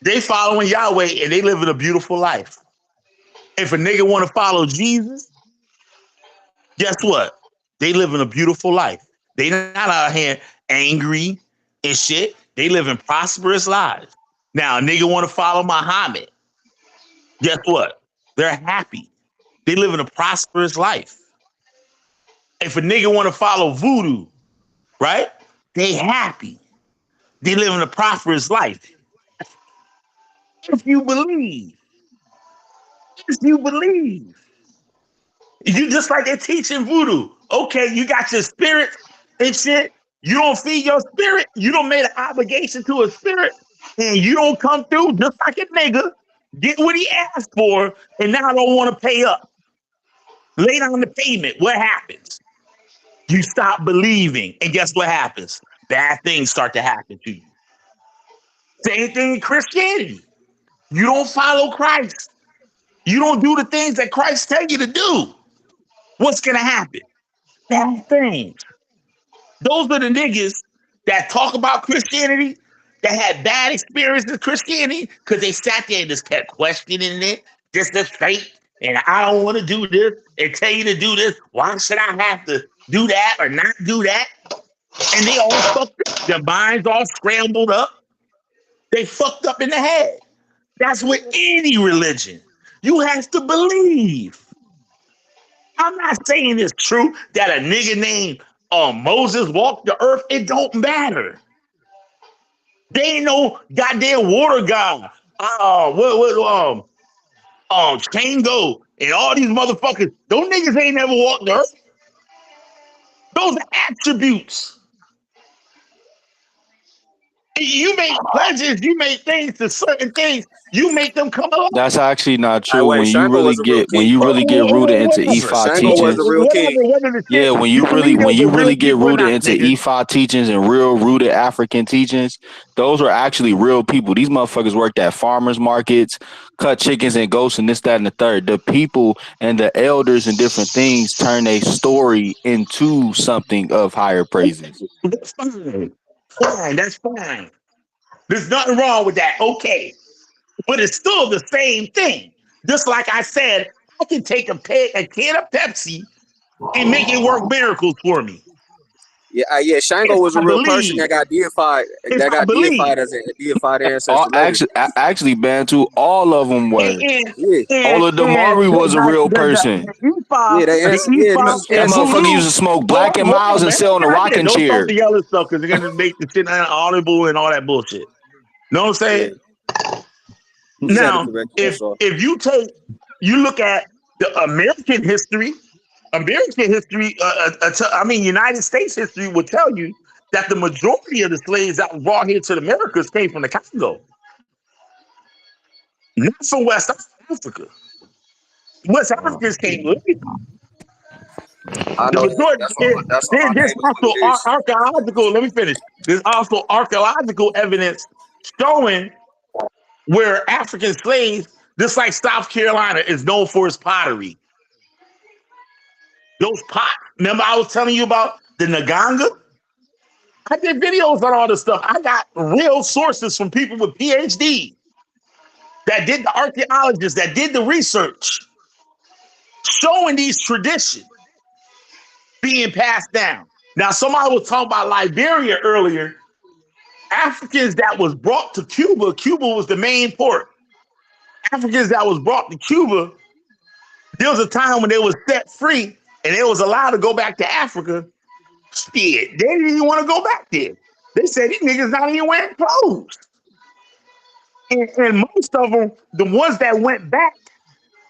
They following Yahweh and they living a beautiful life. If a nigga want to follow Jesus, guess what? They living a beautiful life. They not out here angry and shit. They living prosperous lives. Now, a nigga want to follow Muhammad. Guess what? They're happy. They living a prosperous life. If a nigga want to follow voodoo, right? They happy. They living a prosperous life. If you believe, if you believe. You just like they're teaching voodoo. Okay, you got your spirit and shit. You don't feed your spirit. You don't make an obligation to a spirit, and you don't come through just like a nigga, get what he asked for, and now don't want to pay up. Lay down the payment. What happens? You stop believing, and guess what happens? Bad things start to happen to you. Same thing in Christianity. You don't follow Christ. You don't do the things that Christ tell you to do. What's gonna happen? Bad things. Those are the niggas that talk about Christianity that had bad experiences with Christianity because they sat there and just kept questioning it. This fake, and I don't want to do this and tell you to do this. Why should I have to do that or not do that? And they all fucked up. Their minds all scrambled up. They fucked up in the head. That's with any religion. You have to believe. I'm not saying it's true that a nigga named Moses walked the earth. It don't matter. They ain't no goddamn water god. Chango and all these motherfuckers. Those niggas ain't never walked the earth. Those are attributes. You make pledges, you make things to certain things, you make them come alive. That's actually not I true. wait. Shango was a real When king. you really get rooted into Whatever. E5 Shango was a teachings, real king. Whatever the yeah, shit. You believe when there's you a real really get people or rooted not, into nigga. E5 teachings and real rooted African teachings, those are actually real people. These motherfuckers worked at farmers markets, cut chickens and goats and this, that, and the third. The people and the elders and different things turn a story into something of higher praises. That's fine. Fine, that's fine. There's nothing wrong with that. Okay. But it's still the same thing. Just like I said, I can take a can of Pepsi and make it work miracles for me. Yeah. Shango If was a I real person believe. that got deified. If That I got deified believe. as a deified All ancestor later. actually, Bantu, all of them And were. and Yeah. All of Damari was a real person. the E5, Yeah. They the yeah. E5 That and motherfucker Voodoo. used to smoke Hold Black on, and hold Miles on, and man. sit on a Goddamn, rocking don't talk chair. the yellow stuff because they're gonna make the shit audible and all that bullshit. Know what I'm Yeah. saying? He just had to Now, correct you. That's if all. if you look at the American history, I mean United States history would tell you that the majority of the slaves that were brought here to the Americas came from the Congo, not from West Africa. West Africans came later. I The know that. majority. That's why my There's name is what also it is. archaeological. Let me finish. There's also archaeological evidence showing where African slaves, just like South Carolina, is known for its pottery. Those pots. Remember, I was telling you about the Naganga. I did videos on all this stuff. I got real sources from people with PhD that did the archaeologists that did the research, showing these traditions being passed down. Now, somebody was talking about Liberia earlier. Africans that was brought to Cuba, Cuba was the main port. Africans that was brought to Cuba, there was a time when they was set free and they was allowed to go back to Africa. Shit, they didn't even want to go back there. They said these niggas not even wearing clothes. And most of them, the ones that went back,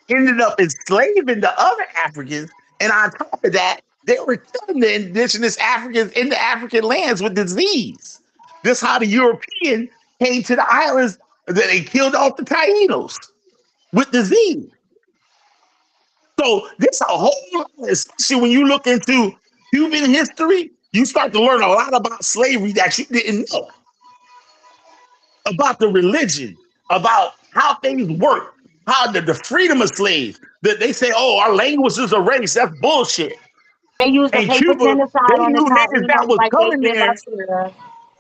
ended up enslaving the other Africans. And on top of that, they were killing the indigenous Africans in the African lands with disease. This is how the European came to the islands that they killed off the Tainos with disease. So this a whole lot, especially when you look into Cuban history, you start to learn a lot about slavery that you didn't know. about the religion, about how things work, how the freedom of slaves. That they say, oh, our language is a race. That's bullshit. They use the In paper Cuba, they genocide on the knew niggas that Tainos was like they coming did there. us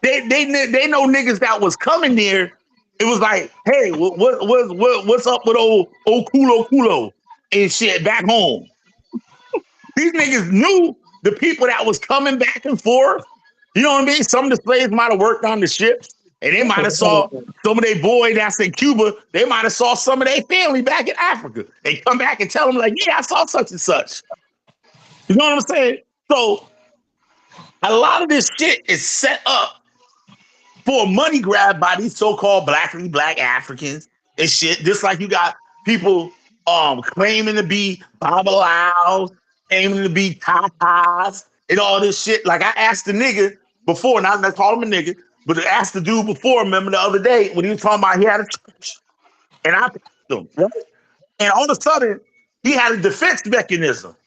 here. They know niggas that was coming there. It was like, hey, what's up with old culo and shit back home? These niggas knew the people that was coming back and forth. You know what I mean? Some of the slaves might have worked on the ships, and they might have saw some of their boy that's in Cuba. They might have saw some of their family back in Africa. They come back and tell them like, yeah, I saw such and such. You know what I'm saying? So a lot of this shit is set up for a money grab by these so-called black Africans and shit. Just like you got people claiming to be Babalaos, claiming to be Tatas, and all this shit. Like I asked the nigga before, not I call him a nigga, but I asked the dude before, remember the other day when he was talking about he had a church. And I asked him, right? And all of a sudden, he had a defense mechanism.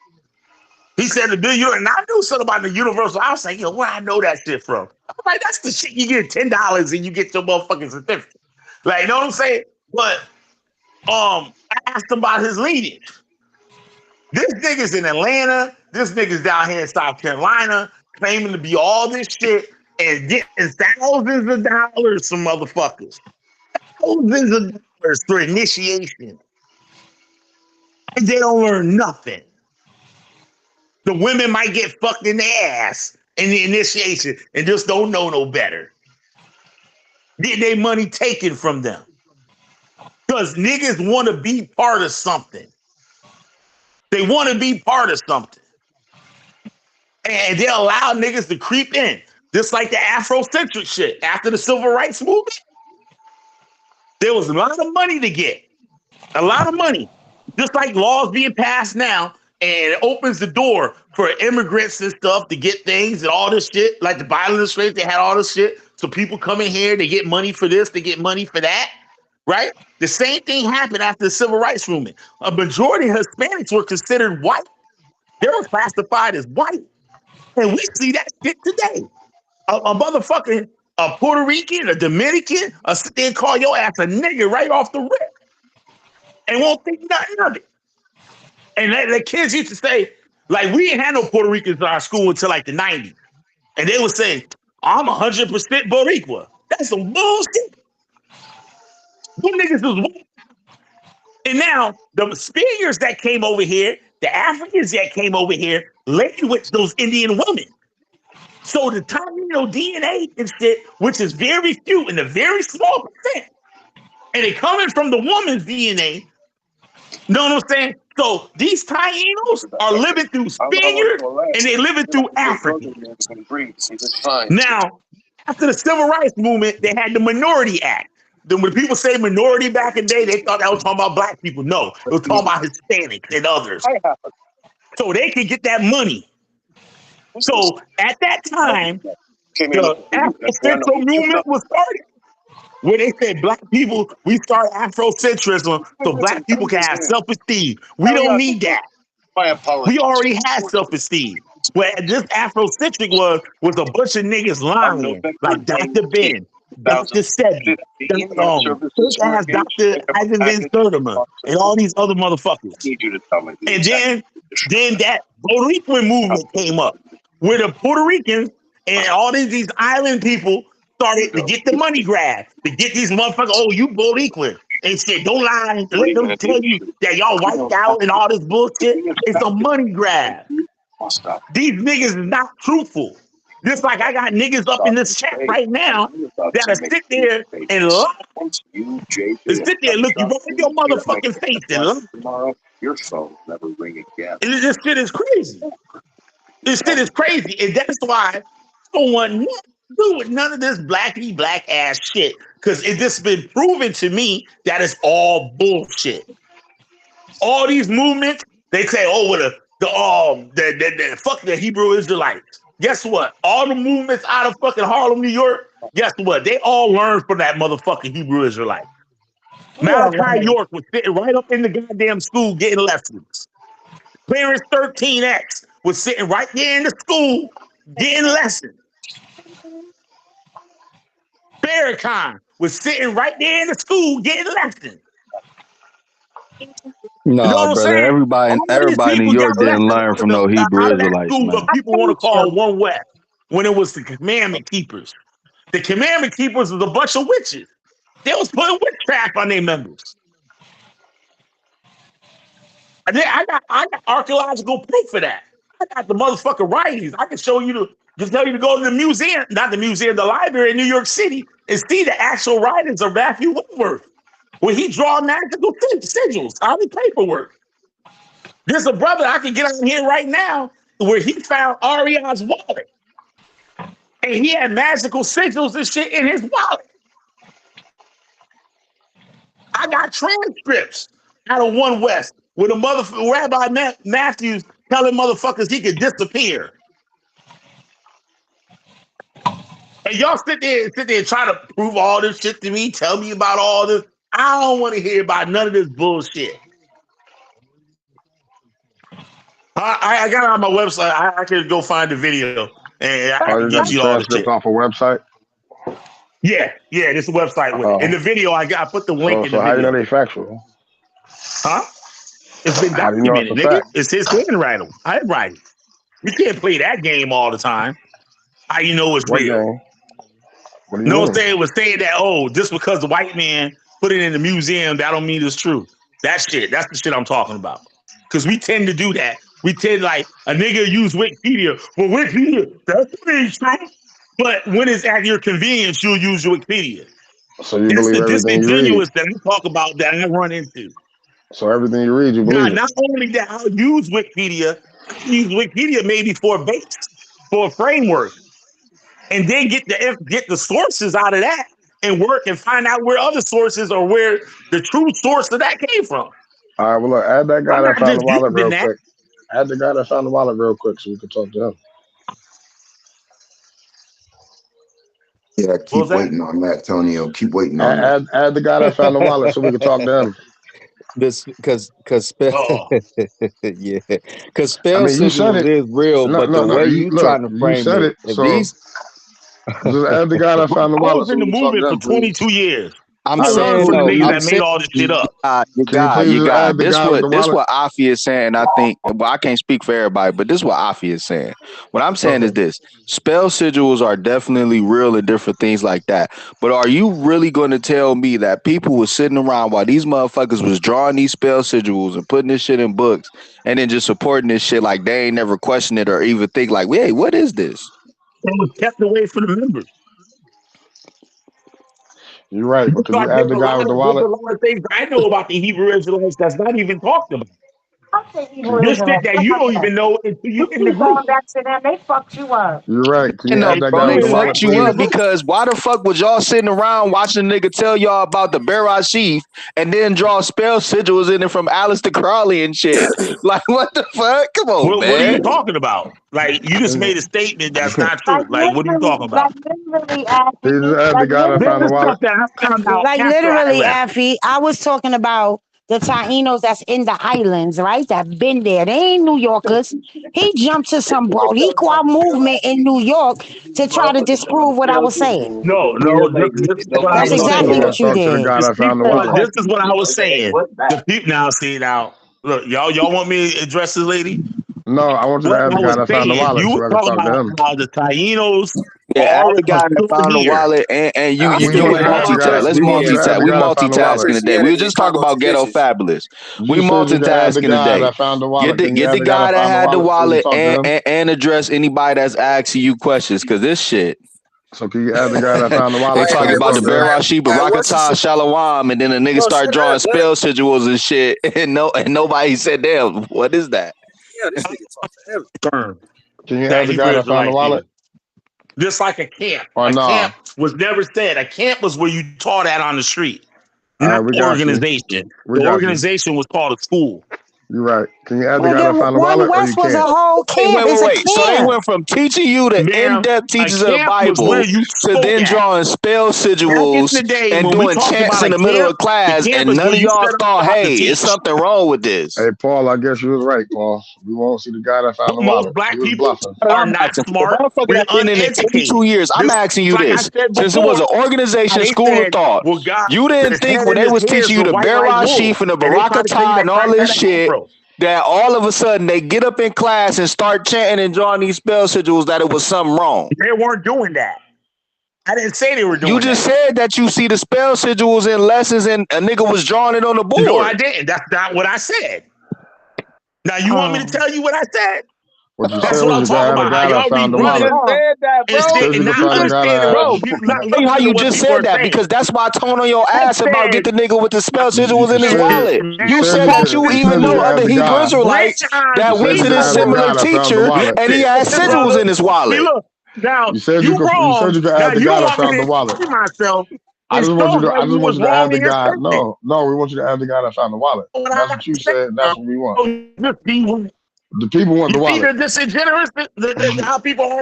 He said the bill, and I knew something about the universal. I was like, yo, where I know that shit from? I'm like, that's the shit you get $10 and you get your motherfucking certificate. Like, you know what I'm saying? But I asked him about his lineage. This nigga's in Atlanta. This nigga's down here in South Carolina, claiming to be all this shit and getting thousands of dollars from motherfuckers. Thousands of dollars for initiation. And they don't learn nothing. The women might get fucked in the ass in the initiation and just don't know no better. Get their money taken from them. Because niggas want to be part of something. They want to be part of something. And they allow niggas to creep in. Just like the Afrocentric shit. After the civil rights movement, there was a lot of money to get. A lot of money. Just like laws being passed now, and it opens the door for immigrants and stuff to get things and all this shit. Like the Biden administration, they had all this shit. So people come in here, they get money for this, they get money for that, right? The same thing happened after the civil rights movement. A majority of Hispanics were considered white. They were classified as white. And we see that shit today. A motherfucking a Puerto Rican, a Dominican, sit there and call your ass a nigga right off the rip and won't think nothing of it. And the kids used to say, like, we didn't have no Puerto Ricans in our school until like the 90s. And they would say, I'm 100% Boricua. That's some bullshit. Them niggas was white. And now the Spaniards that came over here, the Africans that came over here, laid with those Indian women. So the Taino DNA and shit, which is very few and a very small percent, and it coming from the woman's DNA. You know what I'm saying? So these Tainos are living through Spaniards and they living through Africans. Now, after the Civil Rights Movement, they had the Minority Act. Then when people say minority back in the day, they thought that was talking about black people. No, it was talking about Hispanics and others. So they could get that money. So at that time, the Afrocentral movement was started. Where they said black people, we start Afrocentrism so black people can have self-esteem. We don't need that. We already had self-esteem. Where this Afrocentric was a bunch of niggas lying, like Dr. Ben, Dr. Sebi, fake ass Dr. Ivan Van Sertima, and all these other motherfuckers. And then that Puerto Rican movement came up, where the Puerto Ricans and all these island people started to get the money grab, to get these motherfuckers, oh, you Boricua. And said, don't lie, let them tell you that y'all wiped out and all this bullshit. It's a money grab. These niggas is not truthful. Just like I got niggas up in this chat right now that'll sit there and lie. And sit there and look you right in your motherfucking face and lie. And this shit is crazy. This shit is crazy. And that's why I don't want nothing to do with none of this blackity black ass shit. Because it's just been proven to me that it's all bullshit. All these movements, they say, oh, with the fuck the Hebrew Israelites. Guess what? All the movements out of fucking Harlem, New York, guess what? They all learned from that motherfucking Hebrew Israelite. Malachi York was sitting right up in the goddamn school getting lessons. Clarence 13X was sitting right there in the school getting lessons. Farrakhan was sitting right there in the school getting lessons. You know No, what I'm brother. saying? Everybody, All these everybody in New people got York didn't lessons learn out of, from no Hebrew out of that Israelites, school, but man. people want to call One West when it was the Commandment Keepers. The Commandment Keepers was a bunch of witches. They was putting witchcraft on their members. I got archaeological proof for that. I got the motherfucking writings. I can show you just tell you to go to the museum, not the museum, the library in New York City, and see the actual writings of Matthew Whitworth, where he draw magical sigils on the paperwork. There's a brother I can get on here right now where he found Ariana's wallet, and he had magical sigils and shit in his wallet. I got transcripts out of One West with a Rabbi Matthews telling motherfuckers he could disappear. And y'all sit there and try to prove all this shit to me, tell me about all this. I don't want to hear about none of this bullshit. I got it on my website. I could go find the video and I Oh, can you got get the you all the transcript shit. off a website. Yeah, this website with it. In the video, I put the link in the So how you know video. they factual? Huh? It's been How do you know it's documented, a nigga. fact? It's his handwriting. I write it. You can't play that game all the time. How you know it's What real? game? What do you No one mean? saying was saying that, oh, just because the white man put it in the museum, that don't mean it's true. That's the shit I'm talking about. Because we tend to do that. We tend like a nigga use Wikipedia. Well, Wikipedia, that's true. But when it's at your convenience, you'll use Wikipedia. So you That's believe the everything you read? disingenuous that I talk about that I run into. So everything you read, you Now, believe it? not only that I'll use Wikipedia, I use Wikipedia maybe for a base, for a framework, and then get the sources out of that and work and find out where other sources or where the true source of that came from. All right, well, look, add that guy I'm that not found the just wallet using real that. quick. Add the guy that found the wallet real quick so we can talk to him. Yeah, What keep was that? waiting on that, Tonio. Keep waiting on that. Add the guy that found the wallet so we can talk to him. This because spell Oh, yeah, because I spell mean, you said sigils it. is real, No, but the no, no. way you Look, trying to you frame said it, it. if So these just add the guy that bro, found the I wallet was so in we the can talk to movement for him, please. 22 years. I'm I learned saying from the though, niggas I'm that made saying all this shit up. Can you please You just got. add the This guy with the what wallet? Afi is saying. I think. Well, I can't speak for everybody, but this is what Afi is saying. What I'm saying is Okay. this: spell sigils are definitely real and different things like that. But are you really going to tell me that people were sitting around while these motherfuckers was drawing these spell sigils and putting this shit in books and then just supporting this shit like they ain't never questioned it or even think like, hey, what is this? It was kept away from the members. You're right, but could you Because add the guy with the there's a wallet? lot of things I know about the Hebrew Israelites that's not even talked about. Can, This shit that you don't even know until you in the group. back to them. They fucked you up. you're right. Can I you know, add Like, that bro. guy you They with the in wallet, fucked the, you in the please? up group. because why the fuck was y'all sitting around watching a nigga tell y'all about the Berashif and then draw spell sigils in it from Aleister Crowley and shit? Like, what the fuck? Come on, What are you man. talking about? Like, you just made a statement that's not true. Like, what are you talking Like about? literally, Can you just Abby. add the Like guy that This found the is literally. wallet? stuff that I found out Like after I literally, left. Effie, I was talking about the Tainos that's in the islands, right? That been there. They ain't New Yorkers. He jumped to some Boricua movement in New York to try to disprove what I was saying. No, this is what I That's was So we exactly saying. got what to you talk to the did. guy The that found the people, wallet. this is what I was saying. The people now see now. Look, y'all want me to address this lady? No, I want you to What add I the guy was that found the saying, wallet you so were I can talking talk to about him. how the Tainos Yeah, add the guy that still found the here. wallet, and you I you We still can want want you to to know add the about multitask. guy. Let's Christianity We want you to multitask. add the We guy that found the wallet. multitasking today. We were Christianity and just talking Congo about ghetto traditions. fabulous. We You said you could add the multitasking guy today. that found the Get wallet. the Can you get add the the guy guy that that found the had the wallet so we can wallet talk to him? and address anybody that's asking you questions. Cause this shit, So can you add the guy that found the they wallet so we talking can about the talk to him? Berashib, What's the Barakatah, Shalawam, and then the nigga bro? start Shut drawing up. spell sigils and shit, and nobody said, "Damn, what is that?" Yeah, this nigga talk forever. Confirmed Can you that add the guy Hebrew that found the Israelite wallet? thing. Just like a camp. Or A nah? camp was never said. A camp was where you taught at on the street, All right, not we got you. organization. We The got you. organization was called a school. You're right. Can you add the guy Nigga, that found the One wallet, or you West was a can't? whole camp. It's a Wait. So they camp. went from teaching you the Ma'am, in-depth a teachings of the camp was where Bible you to spoke then at. drawing spell Back in sigils the day, and when we doing talked chants about in a the middle camp, of class, the camp and is none where of you y'all set up thought, shop to hey, it's teach. something wrong with this. Hey, Paul, I guess you was right, Paul. We won't see the guy that found the Most wallet. He black was people bluffing. But are I'm not asking for smart. motherfucker We're that been in it 22 uneducated. years. I'm This, asking you like I this. said Since it was an before, organization, they school of said, thought, well, God, you didn't the think head when in they his was hair is teaching you the the white like Bear wool. sheaf and the And they try Baraka to tell you tie that and all crack this that ain't shit, Afro. that all of a sudden they get up in class and start chanting and drawing these spell sigils that it was something wrong. They weren't doing that. I didn't say they were You doing just that. said that you see the spell sigils in lessons and a nigga was drawing it on the No, I board. didn't. That's not what I said. Now, you want me to tell you what I said? What you said That's what was I'm you could talking add the about. How guy that y'all be found the You running wallet. just off said that, bro. You instead said you and could not find the guy understanding that what Bro, people, you not tell you how listening to you what just people said are that saying. because that's why I tone on your I ass about get said, the nigga with the spell sigil was in his said, wallet. you You said said you that could you you even said you know could add other the Hebrew guy. Israelites rich on You that went said to you could this add the similar guy that found the teacher wallet. and he listen, had listen, sigils brother. in his See, wallet. look, now You said you you said wrong. you could Now add the you guy don't that want me found to the wallet. explain myself I and just want you show to where I just you want was you to add wrong the in your guy. statement. No, we want you to add the guy that found the wallet. What That's I'm what you saying, said. That's what we want. just be. The people want the You see wallet. the disingenerous, how people The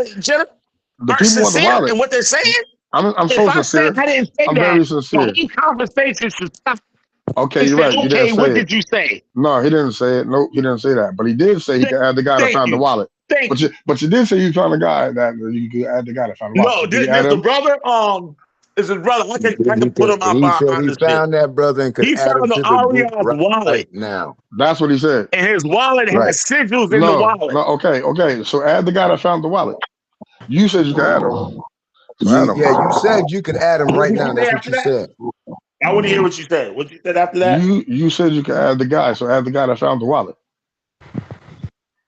aren't people want the sincere wallet. in what they're saying? I'm If so I said sincere. I didn't say I'm that, very the sincere. whole conversation should stop Okay, and you're say, right. You didn't okay, say what it. did you say? No, he didn't say it. Nope, he didn't say that. But he did say he Thank, could add the guy that thank found the you. wallet. Thank you. But you did say you found the guy that you could add the guy that found the wallet. No, So did he add this the him? brother, is his brother. I He can put him up he said on he this shit. found that brother and could He add him found the to the group Ariana's right wallet, now. That's what he said. and his wallet Right. has sigils in the No, wallet. no. Okay. So add the guy that found the wallet. You said you could add him. So add him. You said you could add him What right did now. you say That's what after you that? said. I want to hear what you said. What you said after that? You said you could add the guy. So add the guy that found the wallet.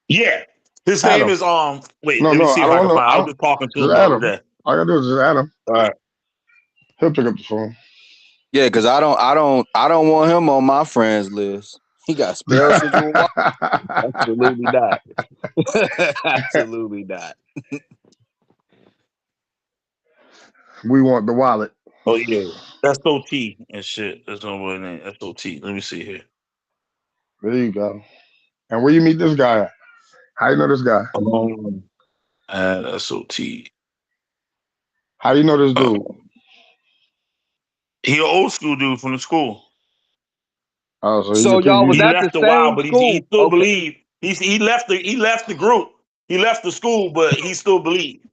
Yeah. His Add name him. is wait, let me No. see I if don't I want can to. find. I was just talking to Just him the add other him. day. All I gotta do is just add him. All right. He'll pick up the phone. Yeah, because I don't want him on my friends list. He got spell sigil. Absolutely not. Absolutely not. We want the wallet. Oh yeah. SOT and shit. That's not what name. SOT. Let me see here. There you go. And where you meet this guy at? How you know this guy? SOT. How do you know this dude? He an old school dude from the school. Oh, so he's So a y'all was He at the left a while, same but he school. still Okay. believed. He left the group. He left the school, but he still believed.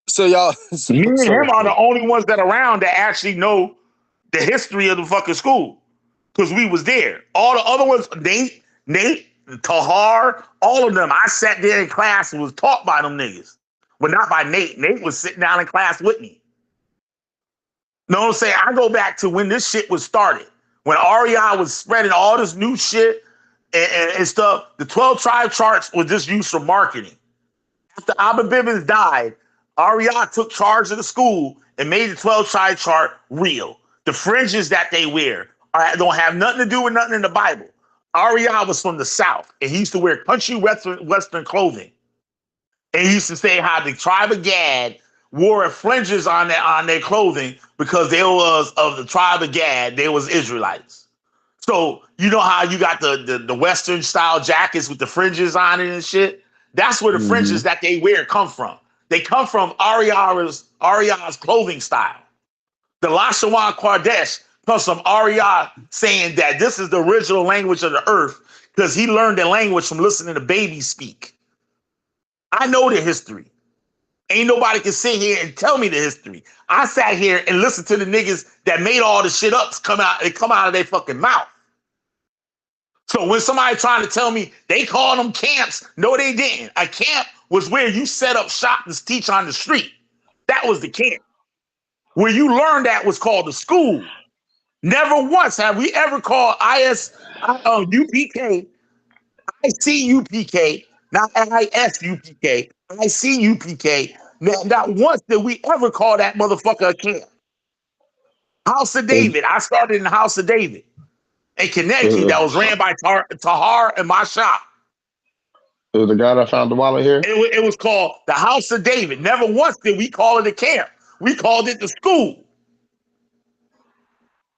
So y'all, Me and so him are the only ones that are around that actually know the history of the fucking school. Because we was there. All the other ones, Nate, Tahar, all of them, I sat there in class and was taught by them niggas. But not by Nate. Nate was sitting down in class with me. Know what I'm saying? I go back to when this shit was started. When REI was spreading all this new shit and stuff, the 12 tribe charts were just used for marketing. After Abba Bivens died, REI took charge of the school and made the 12 tribe chart real. The fringes that they wear don't have nothing to do with nothing in the Bible. REI was from the South, and he used to wear country Western clothing. And he used to say how the tribe of Gad wore fringes on their clothing because they was of the tribe of Gad. They was Israelites. So you know how you got the Western style jackets with the fringes on it and shit? That's where the Mm-hmm. fringes that they wear come from. They come from Ariana's clothing style. The Lashawan Quardesh comes from Ariana saying that this is the original language of the earth because he learned the language from listening to babies speak. I know the history. Ain't nobody can sit here and tell me the history. I sat here and listened to the niggas that made all the shit up come out of their fucking mouth. So when somebody trying to tell me they call them camps, no, they didn't. A camp was where you set up shop and teach on the street. That was the camp. Where you learned that was called the school. Never once have we ever called UPK, ICUPK, not ISUPK, ICUPK. Not once did we ever call that motherfucker a camp. House of David. I started in the House of David in Connecticut that was ran by Tahar and my shop. Is the guy that found the wallet here? It was called the House of David. Never once did we call it a camp. We called it the school.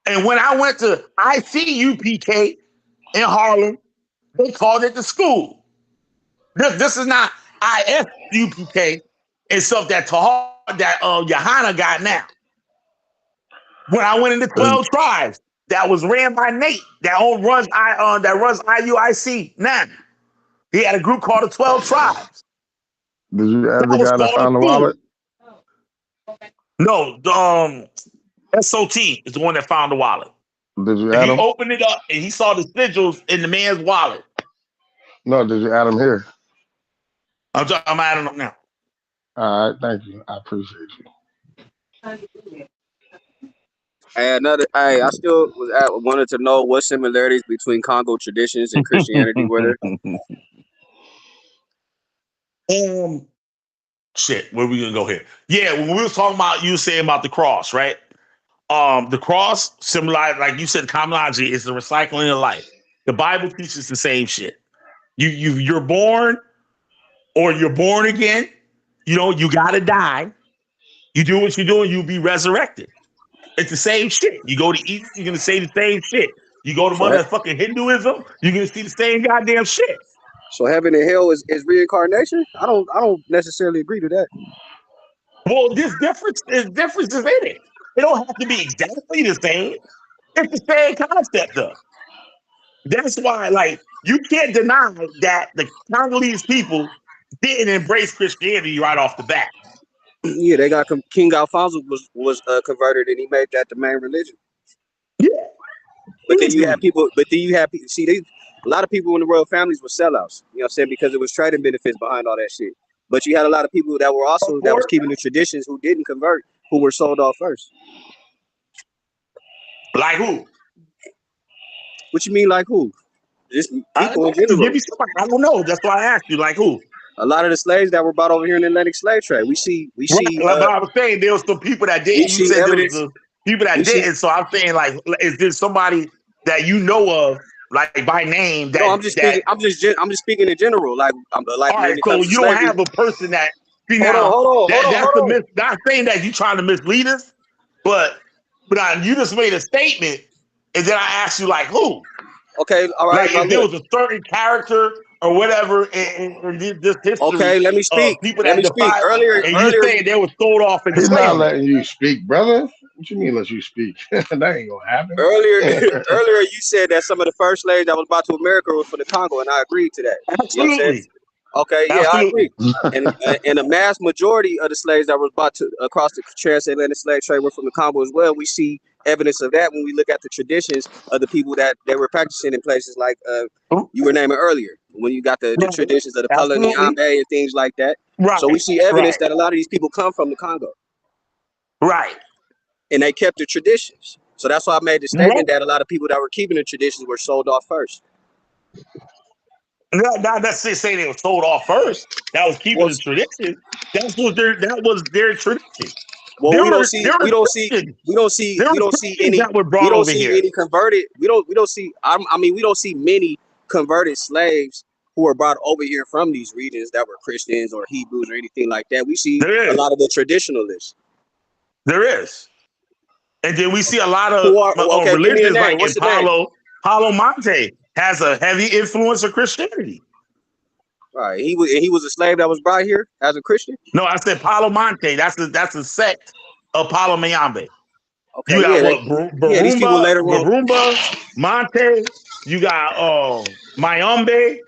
And when I went to ICUPK in Harlem, they called it the school. This is not ISUPK and stuff that Johanna got now. When I went into 12 tribes, that was ran by Nate, that runs IUIC now. He had a group called the 12 Tribes. Did you add That the was guy that called a found the school. wallet? No, the SOT is the one that found the wallet. Did you And add he him? opened it up and he saw the sigils in the man's wallet. No, did you add him here? I'm adding them now. All right, thank you. I appreciate you. Hey, I still wanted to know what similarities between Congo traditions and Christianity were there. Shit, where we gonna go here? Yeah, when we was talking about, you saying about the cross, right? The cross symbolize, like you said, cosmology is the recycling of life. The Bible teaches the same shit. You're born, or you're born again. You know, you gotta die. You do what you do, and you'll be resurrected. It's the same shit. You go to eat, you're gonna say the same shit. You go to So, motherfucking Hinduism, you're gonna see the same goddamn shit. so heaven and hell is reincarnation? I don't necessarily agree to that. Well, there's differences in it. It don't have to be exactly the same. It's the same concept, though. That's why, like, you can't deny that the Congolese people didn't embrace Christianity right off the bat. Yeah, they got King Alfonso was converted and he made that the main religion. Yeah, But then you easily. have people. See, a lot of people in the royal families were sellouts. You know what I'm saying? Because it was trading benefits behind all that shit. But you had a lot of people that were also that was keeping the traditions who didn't convert, who were sold off first. Like who? What you mean, like who? Just I don't people in know. Give general. me somebody. I don't know. That's why I asked you. Like who? A lot of the slaves that were brought over here in the Atlantic slave trade. We see Right. Like, but I was saying there was some people that we didn't. You see said there was evidence. the people that We see. didn't. So I'm saying, like, is there somebody that you know of, like by name, No, that I'm just speaking. I'm just speaking in general. Like all when right, it so comes to you don't slavery. have a person that see Hold on, now hold on, hold on, that's hold the on. not saying that you trying to mislead us, but you just made a statement, and then I asked you like who, Okay, all right. like Now if there look. was a certain character or whatever in this history Okay, let me of speak. people Let that me speak. defied, and you Earlier, saying they were sold off into He's not slavery. letting you speak, brother. What you mean let you speak? That ain't gonna happen. earlier, earlier, you said that some of the first slaves that was brought to America were from the Congo, and I agreed to that. You know what I'm saying? Absolutely, Okay, yeah, I agree. absolutely. And a mass majority of the slaves that was brought to across the transatlantic slave trade were from the Congo as well. We see evidence of that when we look at the traditions of the people that they were practicing in places like you were naming earlier. When you got the Right. traditions of the Absolutely. Palaniambe and things like that. So we Right, see evidence right, that a lot of these people come from the Congo. right, And they kept the traditions. So that's why I made the right. statement that a lot of people that were keeping the traditions were sold off first. Not necessarily saying they were sold off first. That was keeping Well, the tradition. That was their tradition. well, There we don't were see, there we were don't see, Christians. we don't see, There we were don't see Christians any, that were we brought don't over see here. any converted. We don't see. I mean, we don't see many converted slaves who were brought over here from these regions that were Christians or Hebrews or anything like that. We see There a is. lot of the traditionalists There is. And then we see a lot of who are okay. Give me a religions name. like in What's the name? Palo Monte has a heavy influence of Christianity. All right, he was a slave that was brought here as a Christian. No, I said Palo Monte. That's a sect of Palo Mayambe. Okay, You got yeah, what? yeah. These people later on. Barumba, Monte. You got Mayombe,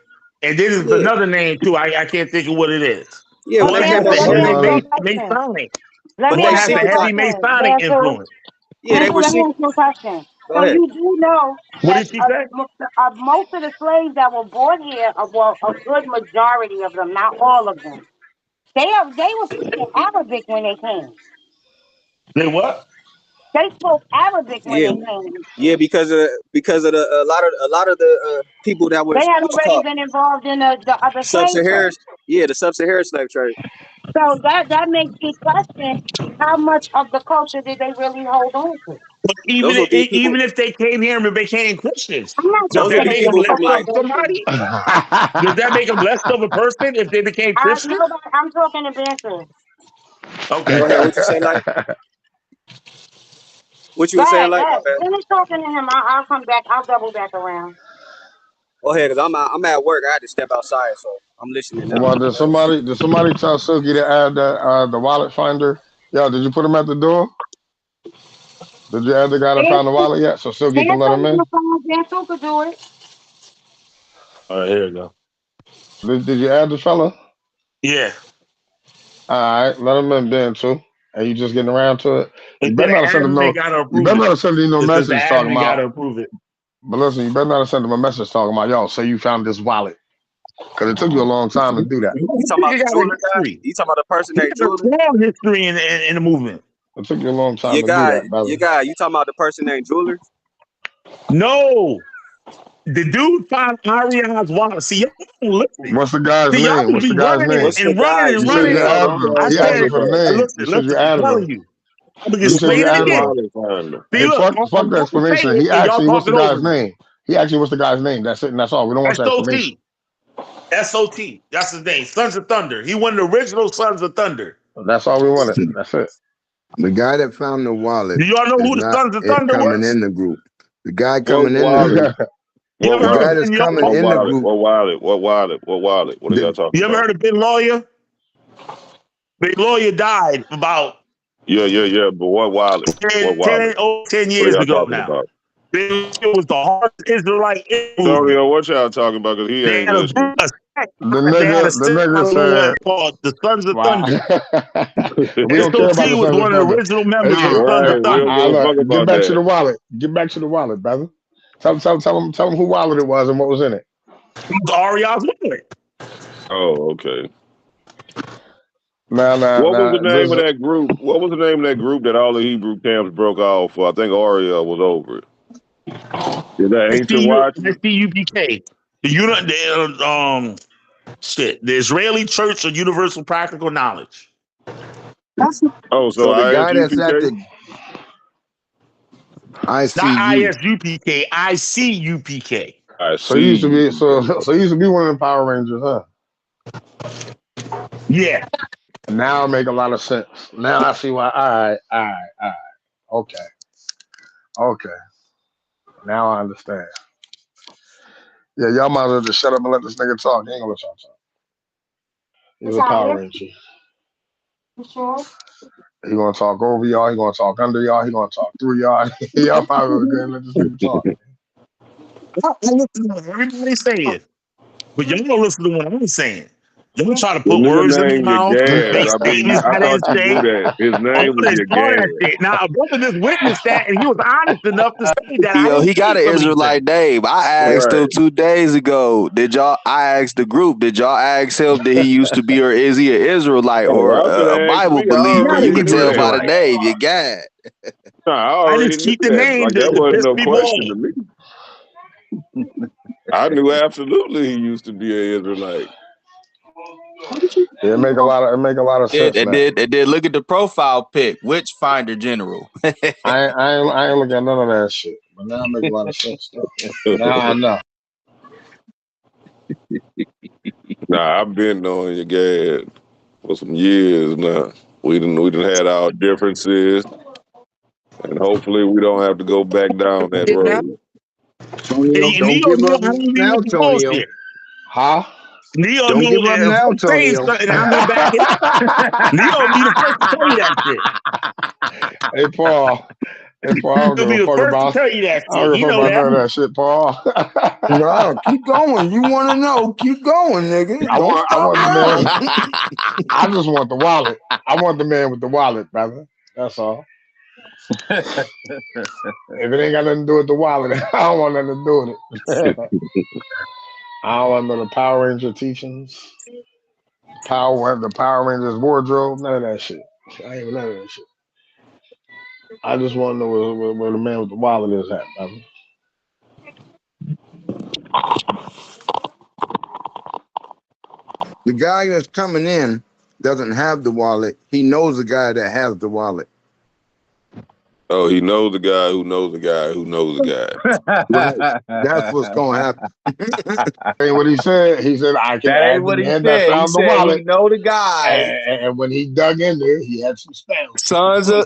and then there's Yeah, another name too. I can't think of what it is. yeah. When Oh, One they has came Banter, a over let me here, heavy ask you a question. Masonic. Let but me they One ask has you a a seek to. heavy question. Masonic Banter, influence. Yeah, they Banter, were let me seek. ask you a question. Go So ahead. you do know What that did she say? most of the slaves that were brought here, well, a good majority of them, not all of them, they were speaking Arabic when they came. They what? They spoke Arabic when Yeah, they came. yeah, because of the a lot of the people that They was had what you already call been involved in the other slave sub-Saharan, trade. yeah, the sub-Saharan slave trade. So that makes me question how much of the culture did they really hold on to? But even Those would be people. even if they came here and became Christians, I'm not does Those talking would that be make them people less from of like. about somebody? Does that make them less of a person if they became Christian? I'm talking to Banter. Okay. Go ahead. What you say, like? What you Go were saying, ahead, go like, my ahead. bad. Finish talking to him. I'll come back. I'll double back around. Go ahead, cause I'm at work. I had to step outside, so I'm listening now. Well, did somebody tell Silky to add the wallet finder? Yo, did you put him at the door? Did you add the guy that Dance, found the wallet yet? So Silky can dance let him on the in? phone. Dance who could do it. All right, here we go. Did you add the fella? Yeah. All right, let him in then too. And you just getting around to it. You It better said not have sent him admin no. gotta You approve better it. not have sent him no It says the message talking admin about. gotta approve it. But listen, you better not have sent him a message talking about, yo, say you found this wallet. Because it took you a long time to do that. You talking about Nigga the got a jeweler guy? history. You talking about the person He named got a Jeweler? long history in the movement. It took you a long time Your to do guy, that, brother. your guy. You talking about the person named Jeweler? No. The dude found Ariana's wallet. See, y'all don't listen. What's the guy's See, y'all name? just What's be the guy's running name? What's the and running guy? and You said running. you Hold added on, him. hold I on. He Hold asked on. you said, for the name. You said listen, you I'm added him. telling you. I'm gonna You said you explain it added again. him. See, Hey, look, fuck the I'm gonna say explanation. it He and asked y'all you what's the talking over guy's me. name. He asked you what's the guy's name. That's it. And that's all. We don't want the explanation. SOT. SOT. That's his name. Sons of Thunder. He one of the original Sons of Thunder. That's all we wanted. That's it. The guy that found the wallet Do y'all know is who the not Sons of Thunder coming was? in the group. The guy What coming in the wallet? group. You What ever The heard guy of wallet? that's Ben coming What Yo? in the wallet? group. What wallet? What wallet? What wallet? What are y'all The, talking You ever about? heard of Ben Lawyer? Ben Lawyer died about Yeah. But what wallet? What 10, wallet? 10, oh, 10 What are years y'all ago talking now. about? Ben Lawyer was the hardest Israelite movement. Antonio, what y'all talking about? Because he They ain't had a listening. group of sect. the They had a nigga sect said, called the Sons of "Wow, Thunder. we don't care about SOT the was Sons of one of the Thunder." original Hey, members of the look, Sons of Right, we don't Thunder. give a fuck look, get about back to that. the wallet. Get back to the wallet, brother. Tell him who wallet it was and what was in it. It was Ariana's wallet. Oh, okay. What was Nah. the name of that group? What was the name of that group that all the Hebrew camps broke off for? I think Ariel was over it. Is that Ancient Watchman? ICUPK. The Israeli Church of Universal Practical Knowledge. That's Oh, so so the guy that's at ISUPK? the Not ICU. ISUPK, ICUPK. I So he used to see. be so he used to be one of the Power Rangers, huh? Yeah. Now it make a lot of sense. Now I see why. All right. Okay. Now I understand. Yeah, y'all might as well just shut up and let this nigga talk. He ain't gonna let y'all talk. He's a Power Natalia. Ranger. You sure? He gonna talk over y'all. He gonna talk under y'all. He gonna talk through y'all. Y'all might as well go and let this nigga talk. I listen to what everybody's saying, but y'all don't listen to what I'm saying. Y'all try to The put nigga words in my named your mouth, gas. make I mean, statements I I thought didn't you knew say, that. His all name was this, your all that gas. shit. Now, a brother just witnessed that, and he was honest enough to say that I Yo, didn't he got say an some of these Israelite things. name. I asked him Right. 2 days ago. I asked the group, did y'all ask him that he used to be or is he an Israelite Oh, or y'all could a have asked Bible me. I believer? Not You a already could Hebrew knew tell by that. the Israelite. name, you got. Nah, I I already just knew keep the that. name Like, that to wasn't piss no people question to off. me. I knew absolutely he used to be an Israelite. Yeah, it make a lot of sense It now. did. It did. Look at the profile pic. Which Finder General? I ain't looking at none of that shit. But now it make a lot of sense though. Now I know. Nah, I've been knowing your gas for some years now. We done had our differences, and hopefully we don't have to go back down that Get now, road. Tonio. And Don't Neo give knew up I don't be now, with the Tonio. bullshit. Huh? Neo Don't knew give up if now, I'm saying Tonio. something, I'm gonna back it up. Neo be the first to tell you that shit. Hey Paul. Hey Paul, I don't He'll give be a the fuck first to about tell you that I don't shit. give a He fuck know about that. none of that shit, Paul. No, keep going. You want to know? Keep going, nigga. I Don't want I stop want the man. now. I just want the wallet. I want the man with the wallet, brother. That's all. If it ain't got nothing to do with the wallet, I don't want nothing to do with it. I don't want none of the Power Ranger teachings. The Power Rangers wardrobe, none of that shit. I ain't none of that shit. I just want to know where the man with the wallet is at, brother. The guy that's coming in doesn't have the wallet. He knows the guy that has the wallet. Oh, he knows the guy who knows the guy who knows the guy. Right. That's what's gonna happen. Ain't what he said. He said I can That ain't add the what he man that said. He found the said he wallet. know the guy. And when he dug in there, he had some spells. Sons of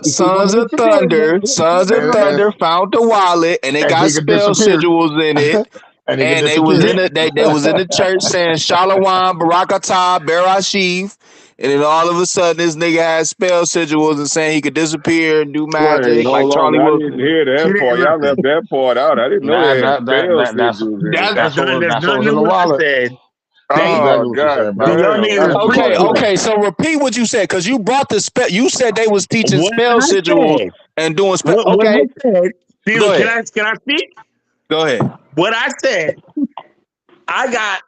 Thunder, Sons of And, Thunder found the wallet, and they and got he could spell disappear. sigils in it. And he could And they was disappear. in they was in the church saying Shalom, Barakatah, Berashiv. And then all of a sudden, this nigga had spell sigils and saying he could disappear and do Wait, magic like hold on. Charlie I didn't Wilson. hear She that didn't part. Y'all listen. left that part out. I didn't know Nah, they had that, that, spell that that's sigils in it. There's that's none what was of in the what wallet. said. That's They exactly Oh, what she god said, the bro. young damn. niggas That's was what she Okay, said. preaching. okay. So repeat what you said, because you brought the spell. You said they was teaching What spell I sigils said, and doing spell. what I Okay, said, go Steven, ahead. can I speak? Go ahead. What I said, I got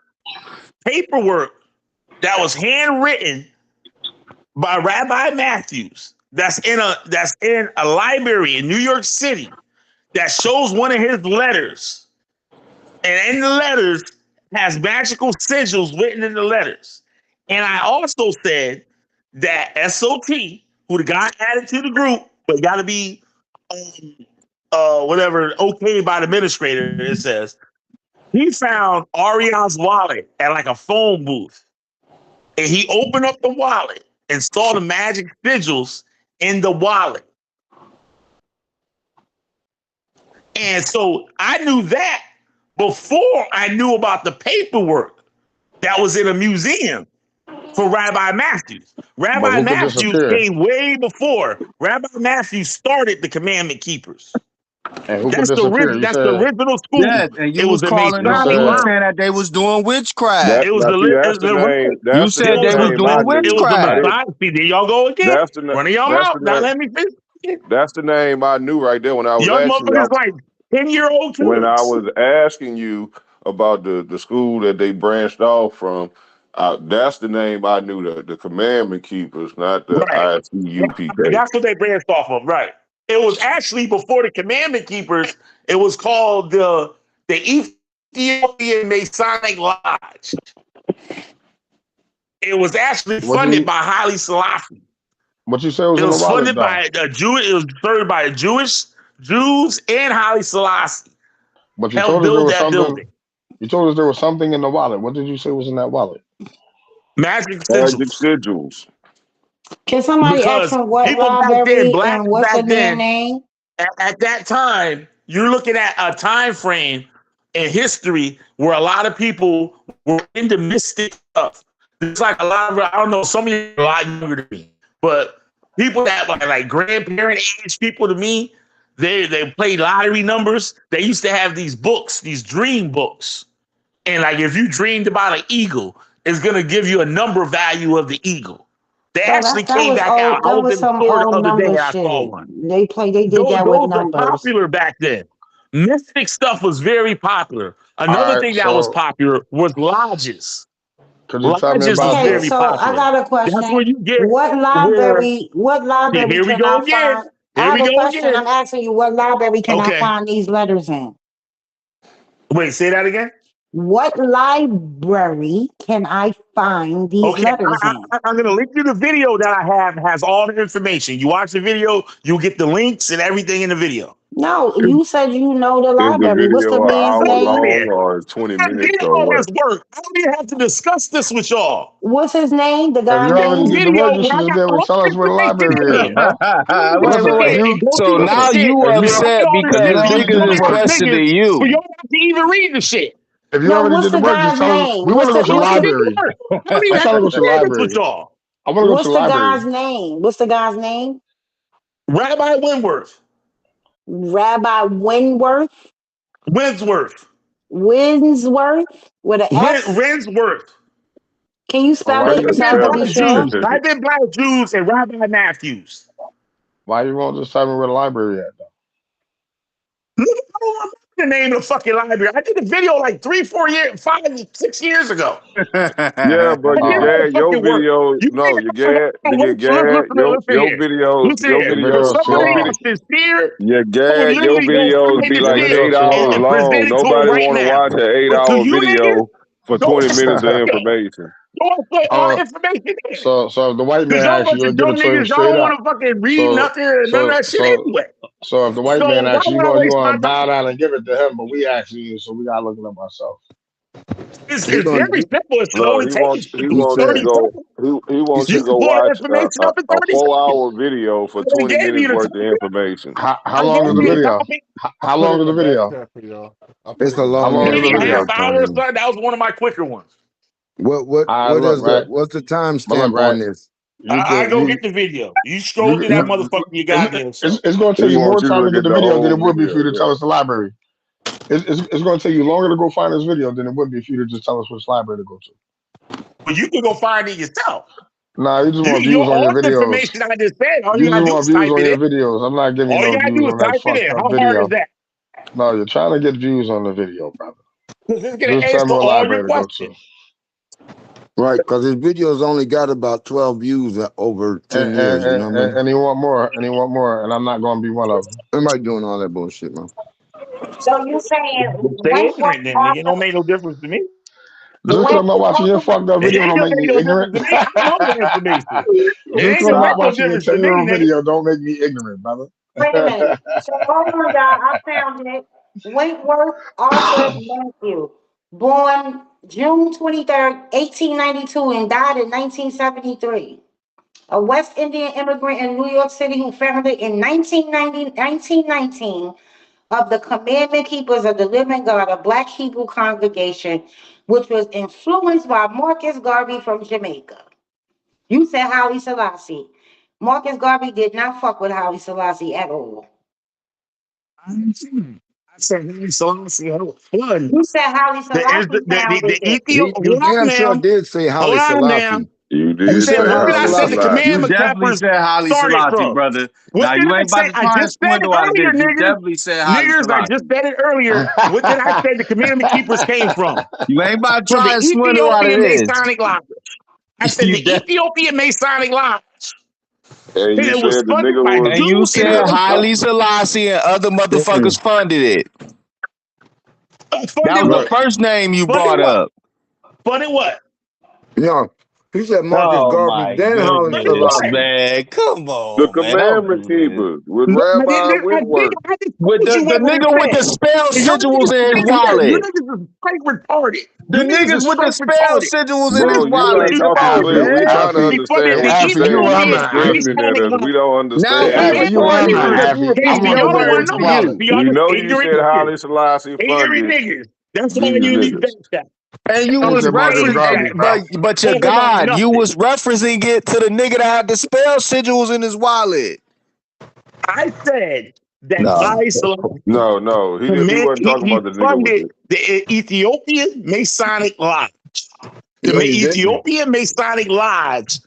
paperwork that was handwritten by Rabbi Matthews. That's in a library in New York City that shows one of his letters. And in the letters has magical sigils written in the letters. And I also said that SOT, who the guy added to the group, but got to be whatever okayed by the administrator, it says, he found Ariana's wallet at like a phone booth. And he opened up the wallet and saw the magic sigils in the wallet. And so I knew that before I knew about the paperwork that was in a museum for Rabbi Matthews. But Rabbi who could Matthews disappear? came way before. Rabbi Matthews started the Commandment Keepers. And who could That's the disappear? that's the original school. Yes, and It you was was the calling you them. You was said saying that they was doing witchcraft. It was Now the see, You that's the it said they was was the name doing I it knew. was the I witchcraft. didn't Messiah. See, there y'all go again, running y'all that's mouth. the Now name let me finish. that's the name I knew right there when I was Young asking you. motherfuckers like 10-year-old When I kids. was asking you about the school that they branched off from, that's the name I knew, the Commandment Keepers, not the Right. ICUPK. That's what they branched off of. Right. It was actually before the Commandment Keepers. It was called the Ethiopian Masonic Lodge. It was actually what funded you by Haile Selassie. what you said was It in the was wallet funded though. by a Jew. It was funded by Jews and Haile Selassie But you helped told us there build was that something. building. You told us there was something in the wallet. What did you say was in that wallet? Magic Magic sigils. sigils. Can somebody ask Because him what people back then, library blacks and what's the back man then, name? at that time, you're looking at a time frame in history where a lot of people were into mystic stuff. There's like a lot of, I don't know, some of you are a lot younger than me, but people that like grandparent age people to me, they played lottery numbers. They used to have these books, these dream books. And like if you dreamed about an eagle, it's gonna give you a number value of the eagle. They No, actually that came was back out. old. I That was was in the some store the old other day number and I saw shit. one. They did that with Those were numbers. popular back then. Mystic stuff was very popular. All Another right, thing that was so popular was lodges. could you tell me Lodges was about Okay, very the so I popular. got a That's where question. you get where What library here we can go I again. find? I Here have we a go question. I'm again. asking you, what library can I Okay. find these letters in? Wait, say that again. What library can I find these Okay, letters in? I'm gonna link you the video that I have has all the information. You watch the video, you'll get the links and everything in the video. No, you said you know the Is the library. What's the video an man's hour name? long or 20 I did minutes or all what? this work. I don't even have to discuss this with y'all. What's his name? The if guy's you already name? did the work, Video, you and should I just got be able to all tell the us where the information in library is, there. man. wait, Listen, wait, if wait. And you go So through that now shit you if you and write upset all this if you because shit already in niggas did the is 25 work, questioning niggas so you. you don't have to even read the shit. if you No, already what's did the the work, just guy's tell us. name? We want What's to the go to the I what's already the did the library. work. I don't even I'm have trying to to go to the share this with library. y'all. I want to go to what's the the guy's library. name? What's the guy's name? Rabbi Winworth. Rabbi Winworth? Winsworth. Winsworth with an S? Winsworth. Can you Or spell why Type you it didn't so in I spell could it? be Black sure? Jews. Type in Black Jews and Rabbi Matthews. Why you won't just tell me where the library at? Look, I don't remember the name of the fucking library. I did a video like 3, 4 years, 5, 6 years ago. Yeah, I but did your all the Gad, your fucking work. video, You no, think your I Gad, your Gad, listen your here. videos, Listen your here. The For videos, video's too somebody your video, long. that's sincere, your I would Gad, your literally go videos find be this The like shit video eight too hours and long. present long. it to him Nobody right want to now. watch an eight But to hour you niggas, video for Go 20 watch the minutes of video. information. Go and put all uh, the information in. so if the white Because man y'all asks you, bunch you'll of give it dumb to him niggas, y'all straight don't up. want to fucking read So nothing or none of that shit anyway. so if the white So man why asks you, would I you waste gonna my bow time? down and give it to him, but we asking you, so we gotta look it up ourselves. It's He gonna. very simple. It should No, only take he He 30 wants you to said. go. seconds. He wants you You to can go pull that watch information up in a 30 seconds. 4-hour video for I already 20 gave you minutes the worth of topic. information. How I long is gave the you the Yeah, video? topic. How long is the video? it's a How long long ass is the Maybe a half video? video, hour or Tony. something. That was one of my quicker ones. I What look is right, what's the time but look stamp right. on this? You I could go you get the video. You scroll you through that you. motherfucker, you goddamn self. It's going to He take you more wants you to time to look get at the the video than whole it would be for you video. to tell Yeah. us the library. It's going to take you longer to go find this video than it would be for you to just tell us which library to go to. But you can go find it yourself. Nah, you just want Your views on all your the videos. information I just said, all you You just gotta do want is views type on it in. your videos. I'm not giving you All you no gotta do views is on that type it fucked in. up How hard is video. that? No, you're trying to get views on the video, brother. Because it's gonna Just tell me answer what all your library to go to. questions. Right, because his videos only got about 12 views over 10 years. You know what I mean? And he want more, and I'm not going to be one of them. Everybody doing all that bullshit, man. So you saying Stay Wentworth ignorant then, nigga. It don't also make no difference to me. Just because I'm not Wentworth watching your also fucked up It video ain't don't gonna make make me no ignorant. difference to me. I know the information. It Just ain't because I'm gonna not make no watching your difference to 10-year me, old nigga. video don't make me ignorant, brother. Wait a minute. So hold on, y'all. I found it. Wentworth Arthur Matthew, born June 23rd, 1892, and died in 1973. A West Indian immigrant in New York City who founded in 1919 of the Commandment Keepers of the Living God, a Black Hebrew congregation, which was influenced by Marcus Garvey from Jamaica. You said Haile Selassie. Marcus Garvey did not fuck with Haile Selassie at all. I said, hey, Selassie, hold on. You said Haile The, Selassie the founded it. You Hold on, damn sure ma'am. did say Hold Haile on, ma'am. Selassie. You I You did said, said say where Haile did I Haile say the Selassie. Selassie. You commandment definitely keepers said Haile started Selassie, from? brother. What Now did you I ain't about say? to I try and just said it swindle out of earlier, this. You niggas. definitely said Haile Niggers, I just Selassie. said it earlier. What did I say the commandment keepers came from? You ain't about to From try the and swindle out of Ethiopian this. Masonic Lodge. I said You the de- Ethiopian Masonic Lodge. And And you it was said the funded nigga by was and you dudes in said Africa. Haile Selassie and other motherfuckers funded it. That Funded was the what? Look, first name you Funded brought what? up. Funded what? No, he said Marcus Oh Garvey, my then Haile Funded goodness, what? Selassie. man. Come the on, man. Don't commandment do this. keepers with No, I Rabbi didn't. Whitworth. I just With told you the what it nigga with the said. spell And y'all sigils niggas in his straight weird. You wallet. niggas is straight retarded. The You niggas niggas is with the straight spell retarded. sigils in his Bro, you What not wallet. you Come talking know? on, clear. We man. trying to He funded understand the what you Alfie, you saying. run You Ethiopian that, screaming Alfie. it at Masonic us. Lodge. We don't Now, Hey, understand. Y'all We Alfie, hey, you ignorant run hey, that, niggas. Alfie. I Hey, you so want to y'all know go don't you want with to the know this. wallet. So y'all you just know you ignorant said niggas. Haile Selassie Ignorant funded niggas. That's why these you need niggas. that. and you He Y'all was said just Marcus referencing, ain't Garvey, that. bro. but your Talking about God, you nothing. was referencing it to the nigga that had the spell sigils in his wallet. I said that No. Haile Selassie No, he wasn't talking he about the nigga with funded it. the Ethiopian Masonic Lodge. The No, he didn't. Ethiopian Masonic Lodge.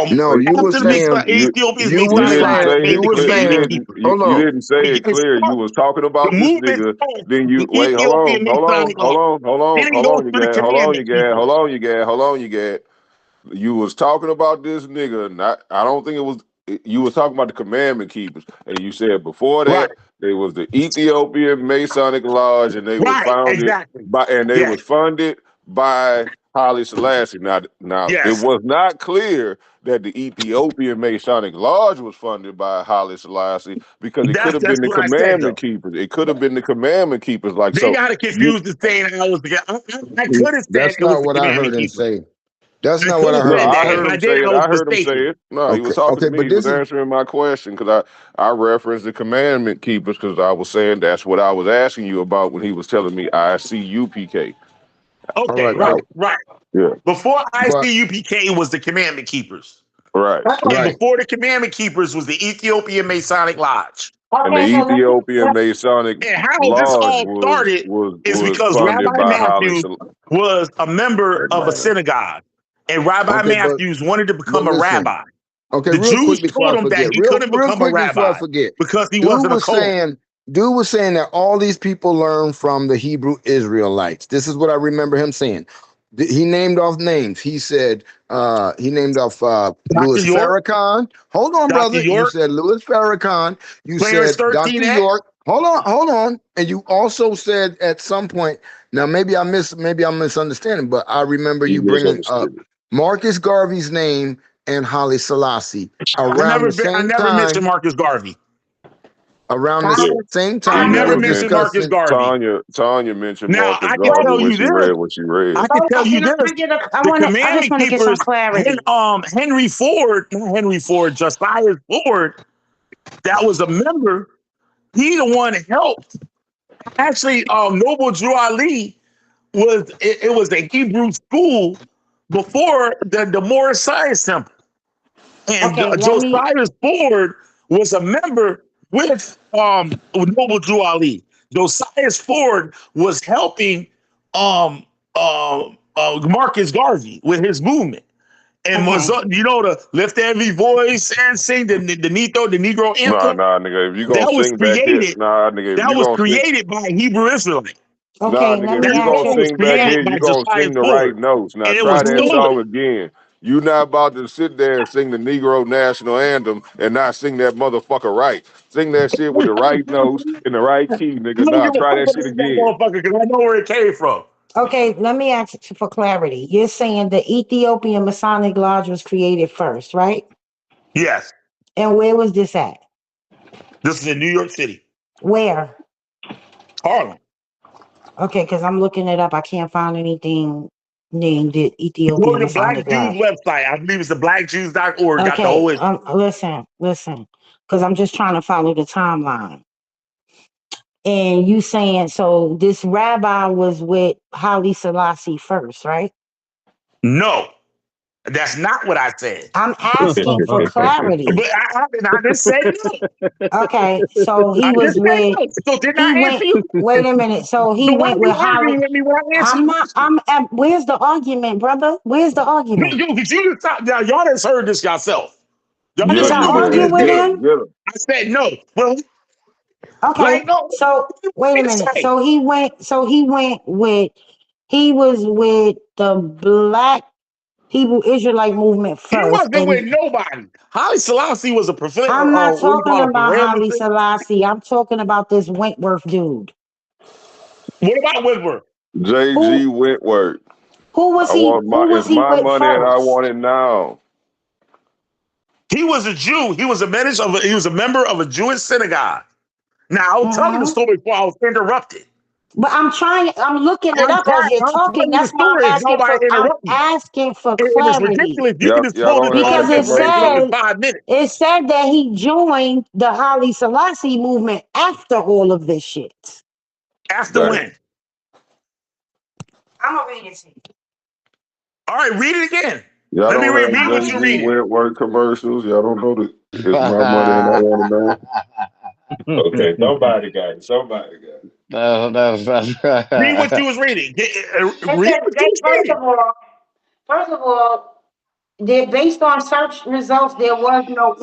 No, you were After the saying, Ethiopian's you were You Masonic didn't Lodge saying, say made you it the were clear. commandment saying, keeper. hold You on. didn't say it It clear. You starts, was talking the about this movement nigga. starts Then with you the wait. Ethiopian Masonic Lodge. Then it goes to the commandment keepers. Hold on, you got. You was talking about this nigga. Not, I don't think it was. You was talking about the commandment keepers, and you said before Right, that they was the Ethiopian Masonic Lodge, and they was right, founded exactly. by, and they Yes, was funded by Haile Selassie. Now it yes. was not clear that the Ethiopian Masonic Lodge was funded by Haile Selassie because it could have That's been the what I said commandment though. keepers. It could have been the commandment keepers. Like They so, got it you, confused and saying I was the. I could have said That's it was not the what I commandment heard him keepers. say. That's I not could what I have no, heard said him I that. If say. heard I him did, say I it. was I heard him say mistaken. it. No, he Okay, was talking okay, to me. but He was this is answering my question because I referenced the commandment keepers because I was saying that's what I was asking you about when he was telling me I see UPK. all Okay, right, right, So, but right. yeah, Before but ICUPK was the commandment keepers. right. And right. before the commandment keepers was the Ethiopian Masonic Lodge. And the Okay, so Ethiopian Masonic And how this Lodge all started is was because funded Rabbi by Haile Matthews Selassie. was a member Hey, of a man. synagogue. And Rabbi Okay, Matthews wanted to but become a listen. rabbi. Okay, The real quick Jews before told I him that forget. he Real couldn't real become a quick before I rabbi forget. because he Dude wasn't a was Kohen. saying, that all these people learned from the Hebrew Israelites. This is what I remember him saying. He named off names. He said, he named off Dr. Louis York, Farrakhan. Hold on, Dr. brother. You York, said Louis Farrakhan. You Clarence said 13 Dr. X, York. Hold on. And you also said at some point, now maybe I'm misunderstanding, but I remember You you bringing up misunderstood it. Marcus Garvey's name and Haile Selassie I never mentioned Marcus Garvey. around the Got Yeah. it. same I You time y'all never never was mentioned mentioned Marcus discussing. Garvey. Tanya mentioned Now Marcus I can Garvey tell when you she read this. what she read. I can tell you this. The I just commandment want to get some keepers, clarity. Henry Ford, not Henry Ford, Josiah Ford, that was a member. He the one that helped. Actually, Noble Drew Ali it was a Hebrew school before the Moorish Science Temple. And Okay, let me. Josiah Ford was a member with Noble Drew Ali. Josiah Ford was helping um, Marcus Garvey with his movement. And was Okay. to lift every voice and sing the Negro Nah, anthem. nigga. If you gonna That was sing back here, created. nah, nigga. If That you was gonna sing, created by a Hebrew Israelite. nah, Okay, let nigga. If me That you ask gonna song you. was sing back Let, here, created you by gonna Josiah sing the right Ford, notes. Now and it try was let that me. stolen. song again. You not about to sit there and sing the Negro national anthem and not sing that motherfucker right. Sing that shit with the right notes in the right key, I nigga. don't Nah, give a try fuck that about shit that again. motherfucker because I know where it came from. Okay, let me ask you for clarity. You're saying the Ethiopian Masonic Lodge was created first, right? Yes, And where was this at? this is in New York City, Where? Harlem. Okay, because I'm looking it up. I can't find anything named the Go Ethiopian to the Black Masonic Jews Lodge. website. I believe it's the blackjews.org. Got the whole Okay, history. listen, because I'm just trying to follow the timeline. And you saying so this rabbi was with Haile Selassie first, right? No, that's not what I said. I'm asking for clarity. But I just said no. Okay, so I he just was said with no. So did he I answer went. you? Wait a minute. So he So why are went you with Holly. arguing with me when I answer I'm the not. question? Where's the argument, brother? Where's the No, argument? you, because you just stop. Now, y'all just heard this yourself. Y'all Yeah, Did just I heard you what you argue just did. with Get did. him. him? Get him. I said no. Well, Okay. like, no, what So do you want wait me a to minute. say? So he went. So he went with. He was with the Black Hebrew Israelite movement He first, wasn't with and nobody. Holly Selassie was a prophet, I'm not what do you talking call it, about Haile parameter? Selassie. I'm talking about this Wentworth dude. What about Whitworth? JG Who Wentworth. who was he? Who It's was he my with money and I first? want it now. He was a Jew. He was he was a member of a Jewish synagogue. Now, I'll tell you the Hmm. story before I was interrupted. But I'm trying, I'm looking it up as you're I'm talking. telling you the That's why story. Nobody I'm interrupt me. asking for And it's clarity. ridiculous. You can Yep, just y'all pull this don't have all that Because this it information up information. in said 5 minutes. it said that he joined the Haile Selassie movement after all of this shit. After That when? I'm gonna read it to you. All right, read it again. y'all Let me don't have read what you're JG reading. Wentworth commercials. Y'all don't know that it's my money and I want it now. Okay, somebody got it. Somebody got it. Read what you was reading. It Read said, what you was reading. first of all, based on search results, there was no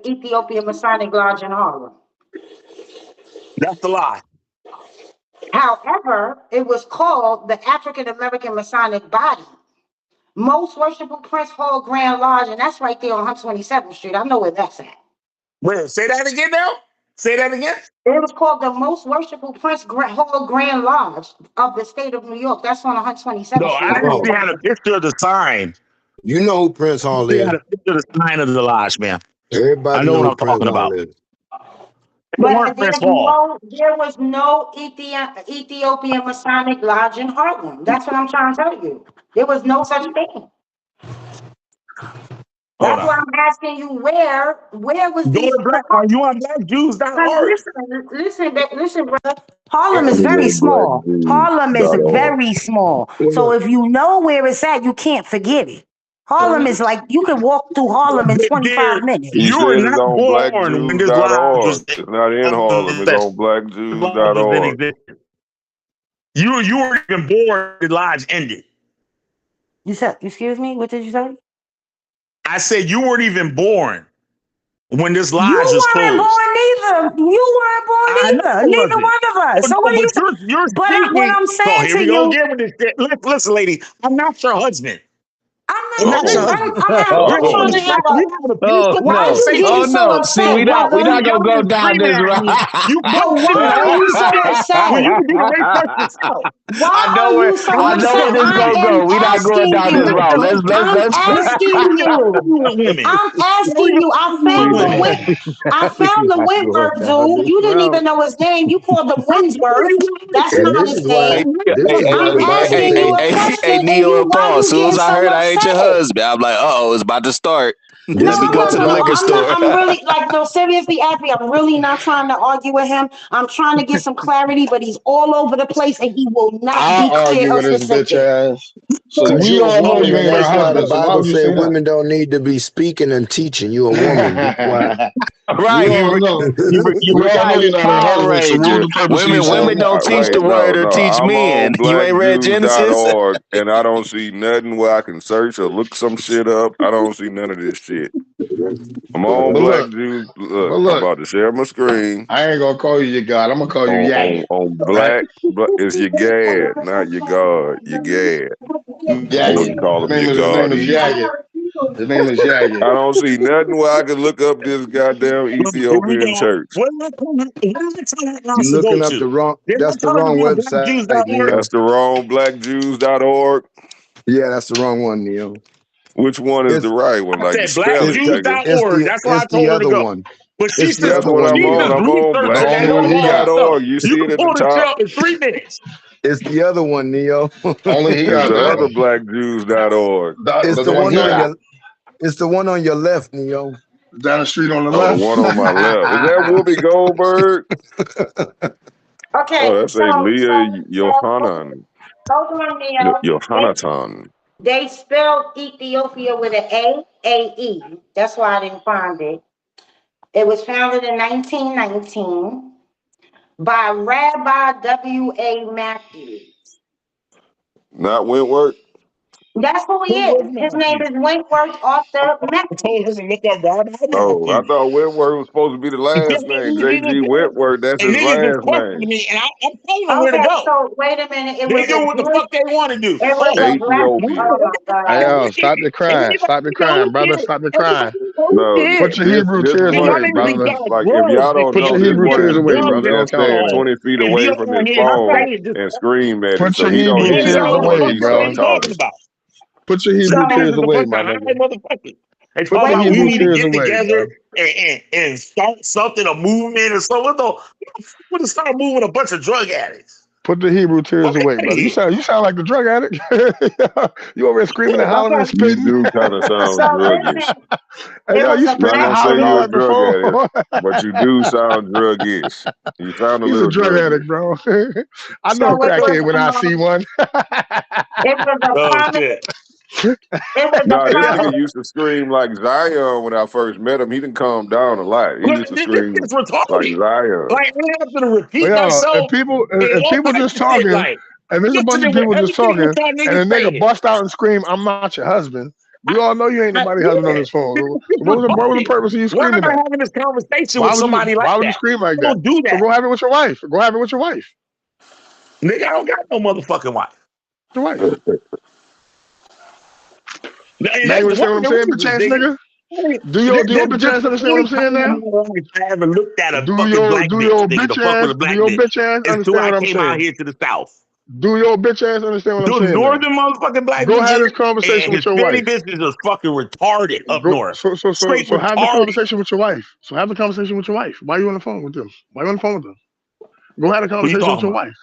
Ethiopian Masonic Lodge in Harlem. That's the lie. However, it was called the African American Masonic Body. Most Worshipful Prince Hall Grand Lodge, and that's right there on 127th Street. I know where that's at. Wait, say that again now. Say that again. It was called the Most Worshipful Prince Hall Grand Lodge of the state of New York. That's on 127th No, Street. I I know actually where had that's a at. picture of the sign. You know who Prince I Hall actually is. had a picture of the sign of the lodge, man. I Everybody know know what who I'm Prince talking Hall about. is. It weren't But Prince Hall. there was no Ethiopian Masonic Lodge in Harlem. That's what I'm trying to tell you. There was no such thing. Hold That's on. why I'm asking you where was Go these to the black. Are you on blackjews.org? listen, brother. Harlem is Let me go very to small. Harlem is blackjews.org. very small. So Well, if you know where it's at, you can't forget it. Harlem is like you can walk through Harlem in 25 There, He minutes. you were said it's not on born when this lodge was blackjews.org. It's not in Harlem. It's on in blackjews.org. existence. You weren't even born when the lodge ended. You said, excuse me, what did you say? I said you weren't even born when this You lodge was weren't closed. born neither. You weren't born I know either. it Neither wasn't. one of Oh us. So no, what are you but saying? you're What speaking. I'm Oh, saying here to we go you, again with this shit. Listen, lady, I'm not your husband. I'm I'm not your asking, Oh, husband. I'm We're asking having him. a oh, fucking, we having a Oh peaceful Why no! you Oh getting conversation. so no! See, upset, we not brother? gonna Y'all go been down screaming this at route. me. You But couldn't why sit are down you so when upset? you could be the right person to tell. Why are you so I know where upset? this I gonna am go. We not going asking down this you. route. Let's I'm let's. asking you. With women. I'm Don't asking even you. with women. I found the Going Wentworth down dude. this You didn't route. even know his name. You called him Winsworth. That's And not this his is why name. this is why I'm the Bible asking you say a question, and Neo you and why Paul. As you soon getting as I so heard I ain't your upset? husband, I'm like, oh, it's about to start. No, Let this me is go why no, to the the no. liquor Bible I'm not. store. I'm really like no. Seriously, Abby, I'm really not trying to argue with him. I'm trying to get some clarity, but he's all over the place, and he will not be I'll clear argue or with this bitch specific. ass. So because we you a all know woman, you and ain't her that's why the husband. So why Bible would you say say that? women don't need to be speaking and teaching. You a woman. Be quiet. We Right. all know. You We all know forgot you're you not her Power husband. So what was Ranger. the purpose of you Women saying that? don't teach the wait, no, word or no. teach I'm men. on You ain't read Genesis? blackjews.org and I don't see nothing where I can search or look some shit up. I don't see none of this shit. I'm on But Black look, Jews. but Look, I'm look, about to share my screen I ain't gonna call you your God. I'm gonna call you Yaggett. on Right? black. But it's your gad, not your God. Your gad. I Yaggett. wouldn't call him your His name God is either. Yaggett. His name is Yaggett. I don't see nothing where I can look up this goddamn Here we Ethiopian go. church. What am I telling You us to go looking up to? the wrong. Didn't I That's the tell him to wrong go to website, blackjews.org? Neo. That's the wrong blackjews.org. Yeah, that's the wrong one, Neo. Which one is the It's right one? I Like the said it's spelling, the nigga. it's blackjews.org. the That's why I it's the told her to other go. one. But It's the That's other what one, I'm she's on. just Neo. I'm on The researching that only and one doing he all that got. stuff. blackjews.org. You You see can it at the pull this shit top. up in 3 minutes. It's the other one, Neo. Only he It's got, the daddy. other blackjews.org. It's The the one one he on got. your it's the one on your left, Neo. Down the street on the Oh, the left. one on my left. Is that Whoopi Goldberg? Oh, Okay, that's a Leah Yohanan. hold on, Neil. Yohanatan. They spelled Ethiopia with an A-E. That's why I didn't find it. It was founded in 1919 by Rabbi W.A. Matthews. Not Wentworth. That's who he Who was is. His name Matthew? is Wentworth Arthur I told her Matthews. to look up Rabbi Oh, I Matthew. thought Wentworth was supposed to be the last name. J.G. Wentworth, that's And his niggas was last questioning name. me, and I'm telling them where to Okay, go. so wait a minute. They do what the fuck they want to do. It was Oh, a black. Ethiopia. Oh my Hey, God. yo, stop your crying. Stop your crying, brother. Stop your crying. Everybody knows No, shit. Put your this Hebrew this tears And y'all away, money, niggas dude. brother. got Like if drugs y'all don't Put because know, your you this Hebrew get money tears away, need to drugs brother. It and don't just count stand no alcohol. more. 20 feet And be away up from on his here phone saying just and scream at it Put so your he don't Hebrew know niggas hear tears don't know what what the the away, fuck fuck he are start bro. they talking talking. about. Put your Some Hebrew So niggas tears is a away, bunch my of high nigga. motherfuckers. They Put talk the wait about a we Hebrew need to minute. tears get away, bro. together and start something, a movement or something. What the fuck would start moving a bunch of drug addicts? Put the Hebrew tears Fuck away, out of brother. You here. sound like the drug addict. You over there screaming and hollering and Okay, You spitting. do kind of so sound listen. druggish. Hey, It yo, was you a I'm not spitting and gonna black say hollering you're all a at the drug addict, phone. but you do sound druggish. You sound a He's a little drug druggish. addict, bro. I know a so it was crackhead when I see one. it was a Oh promise. shit. It was a No, this promise. nigga used to scream like Zion when I first met him. He didn't calm down a lot. He used to This scream is like retarded. Zion. Like I have to repeat Yo, if myself people and if all people types just of shit. talking, Like and there's a bunch of listening with people just everything talking, what y'all and a niggas nigga saying. bust out and scream, "I'm not your husband." We all know you ain't nobody's husband on Yeah, this phone. it's So what was the retarded. purpose of you Why am screaming I that? having this conversation with somebody like Why would you that? scream like I that? don't do So that. go have it with your wife. Go have it with your wife. Nigga, I don't got no motherfucking wife. Your wife. And Now you that's understand one what of I'm the saying, bitch reasons, ass nigga. nigga? Do This, your bitch this ass the understand what only I'm saying time in now? my life I haven't looked at a fucking black Do bitch, your nigga, to bitch fuck with a ass black bitch. Until understand I what I'm came out saying? here to the South. Do your bitch ass understand what I'm The saying now? northern motherfucking black Go have bitches this conversation and with your Hispanic wife. bitches is fucking retarded up Go north. so Straight so have the retarded. conversation with your wife. So have the conversation with your wife. Why are you on the phone with them? Why are you on the phone with them? Go have a Who you conversation with talking your about? wife.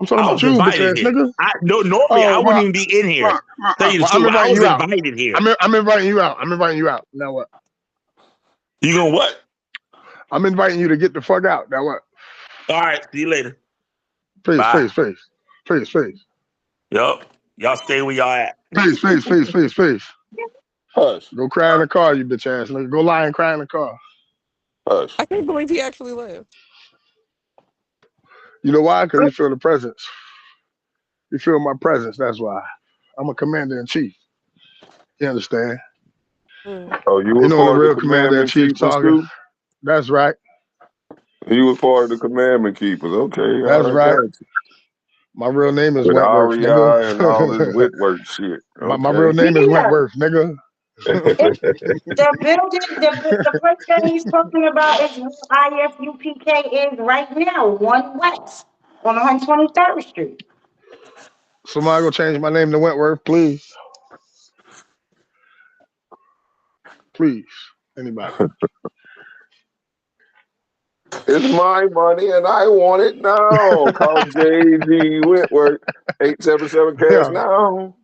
I'm talking I about was you, bitch invited ass here. nigga. Normally I Oh wouldn't even be in here. Tell you the I'm truth, I inviting was you out. invited here. I'm inviting you out. I'm inviting you out. Now what? You gonna what? I'm inviting you to get the fuck out. Now what? All right, see you later. Face, Bye. face, face. Face, face. Yup. Y'all stay where y'all at. Face, face, face, face, face. Hush, Go cry in the car, you bitch ass nigga. Go lie and cry in the car. hush. I can't believe he actually left. You know why? Because you feel the presence. You feel my presence. That's why. I'm a commander in chief. You understand? Mm. Oh, you You was know when the part of the real commander in commandment chief keepers talking. too? That's right. You was part of the commandment keepers. Okay, all That's right, right. got you. My real name is With Wentworth, REI and all this nigga. Whitworth shit. My real Okay. name is Yeah. Wentworth, nigga. It's the building, the place that he's talking about is where IFUPK is right now, 1 West on 123rd Street. Somebody go change my name to Wentworth, please. Please. Anybody. It's my money and I want it now. Call JG Whitworth 877 cash Yeah. now.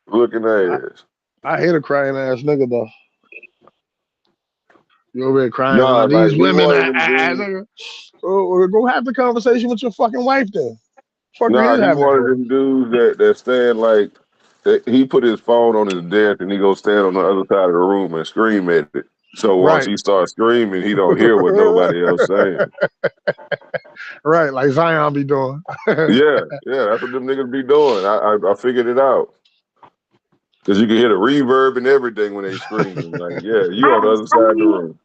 Looking ass. I hate a crying ass nigga though. You over here crying Nah, about like these he women, one of them dudes. nigga. Oh, go have the conversation with your fucking wife then. Fuck are Nah, you he having it one of for? them dudes that stand like he put his phone on his desk and he go stand on the other side of the room and scream at it. So once Right. he starts screaming, he don't hear what nobody else saying. Right, like Zion be doing. Yeah, yeah, that's what them niggas be doing. I figured it out. Cause you can hear the reverb and everything when they screaming. Like, yeah, you on I, the other I side of the mean, room.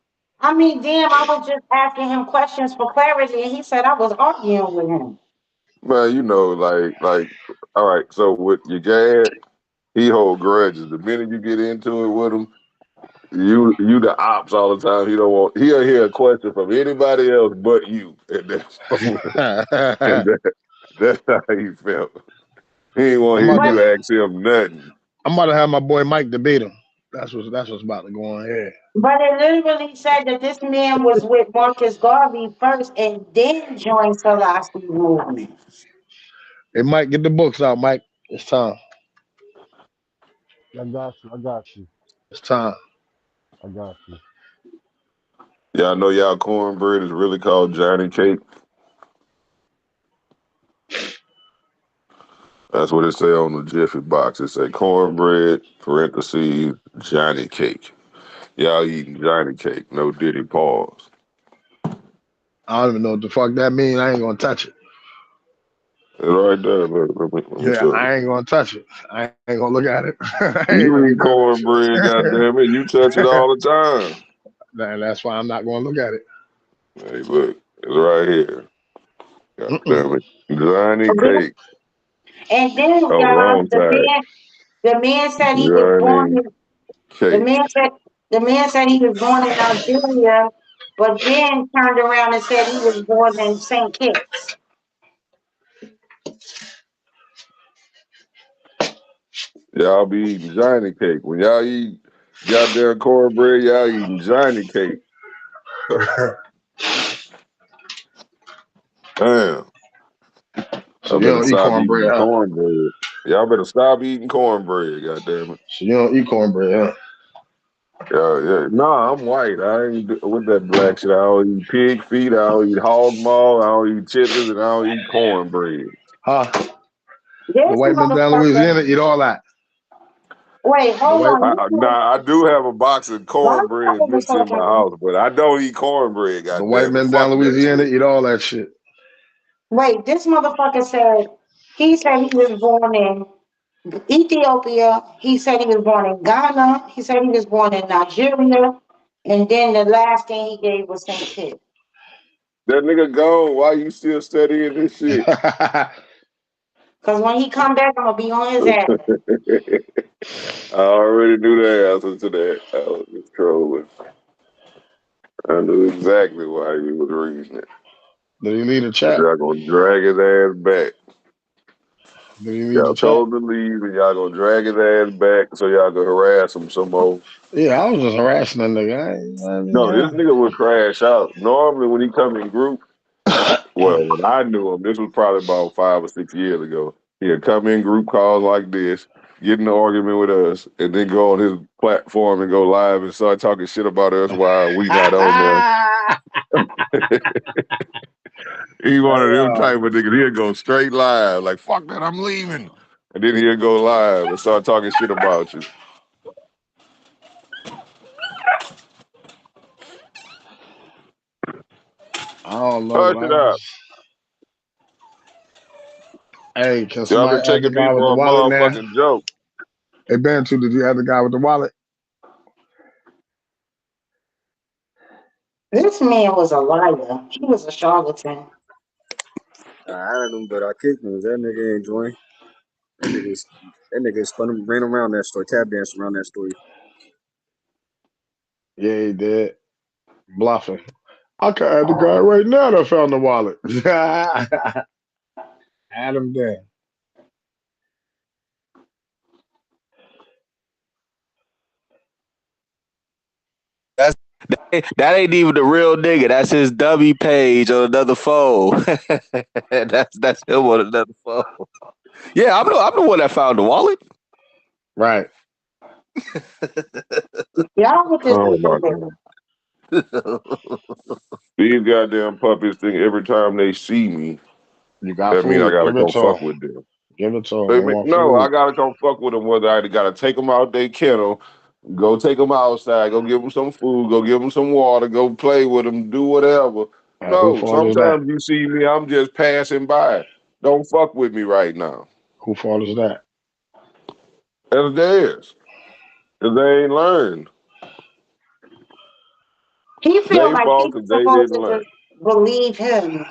damn, I was just asking him questions for clarity, and he said I was arguing with him. Man, you know, like, all right. So with your dad, he hold grudges. The minute you get into it with him, you the ops all the time. He don't want. He'll hear a question from anybody else but you, and that's and that's how he felt. He ain't want to I'm hear about But you to ask him nothing. I'm about to have my boy Mike debate him. That's what's about to go on here. but it literally said that this man was with Marcus Garvey first, and then joined Selassie movement. Hey Mike, get the books out, Mike. It's time. I got you. I got you. It's time. I got you. Y'all know y'all cornbread is really called Johnny Cake. That's what it say on the Jiffy box. It say cornbread, parentheses, Johnny Cake. Y'all eating Johnny Cake, no Diddy pause. I don't even know what the fuck that means. I ain't gonna touch it. It's right there. Let me Yeah, show you. I ain't gonna touch it. I ain't gonna look at it. I ain't You gonna be eat doing that shit. cornbread, goddamn it. You touch it all the time. And that's why I'm not gonna look at it. Hey, look, it's right here. Mm-mm. Goddamn it. Johnny Cake. And then Oh, wrong side. the man said he was born Johnny in, the Cake. man said the man said he was born in Nigeria, but then turned around and said he was born in St. Kitts. Y'all be eating Johnny Cake. When y'all eat goddamn cornbread, y'all eating Johnny Cake. Damn. So I you better don't eat stop cornbread, eating huh? cornbread. Y'all better stop eating cornbread, goddamn it. So you don't eat cornbread, huh? Yeah, yeah. Nah, I'm white. I ain't with that black shit. I don't eat pig feet. I don't eat hog maw. I don't eat chitlins, and I don't eat cornbread. Huh? The This white men down in motherfucker, Louisiana eat all that. wait, The hold white on. Nah, I do have a box of Why you cornbread over mix in my talking? house, but I don't eat cornbread. the white Goddamn it, men down fuck in that Louisiana shit. eat all that shit. Wait, this motherfucker said he said he was born in Ethiopia. He said he was born in Ghana. He said he was born in Nigeria. And then the last thing he gave was St. Kitts. That nigga gone. Why you still studying this shit? Because when he come back, I'm going to be on his ass. I already knew the answer to that. I was just trolling. I knew exactly why you was reading it. Did he leave the Cause chat? y'all gonna drag his ass back. Did he leave the Y'all chat? told him to leave, and y'all gonna drag his ass back so y'all can harass him some more. Yeah, I was just harassing that nigga. No, this nigga would crash out. Normally, when he come in group, well, when I knew him, this was probably about 5 or 6 years ago. He'd come in group calls like this, get in an argument with us, and then go on his platform and go live and start talking shit about us while we not on there. He one of them type of niggas. He'll go straight live, like fuck that, I'm leaving, and then he'll go live and start talking shit about you. I don't know, Hush it man. up. Hey, can Y'all somebody been add the taking me guy with the for a wallet now? motherfucking joke. Hey, Bantu, did you add the guy with the wallet? This man was a liar. He was a charlatan. I had him, but I kicked him. That nigga ain't join. That nigga spun him, ran around that story, tap danced around that story. Yeah, he did. Bluffing. I can add the guy right now that found the wallet. Add him there. That's that ain't even the real nigga. That's his dummy page on another phone. That's him on another phone. Yeah, I'm the one that found the wallet. Right. Y'all with this Oh my stupid. god. These goddamn puppies think every time they see me, You got that mean I food. gotta Give it go to fuck him. with them. Give it to him. They They mean, want no, I food. gotta come fuck with them. Whether I gotta take them out their kennel, go take them outside, go give them some food, go give them some water, go play with them, do whatever. Who No, fault is that? sometimes you see me, I'm just passing by. Don't fuck with me right now. Who fault is that? That's theirs. Cause they ain't learned. He feel They like fault people because they supposed didn't to learn. just believe him.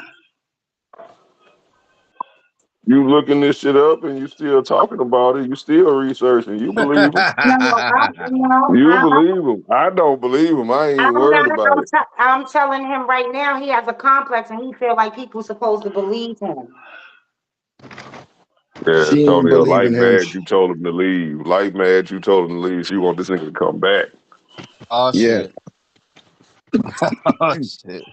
You looking this shit up and you still talking about it. You still researching. You believe them. No, You believe them. I don't believe them. I I ain't don't worried gotta about go. it. I'm telling him right now he has a complex and he feel like people supposed to believe him. Yeah, She ain't Antonio, believing like him. mad, you told him to leave. Like mad, you told him to leave. She want this nigga to come back. Oh Yeah. shit. Oh shit.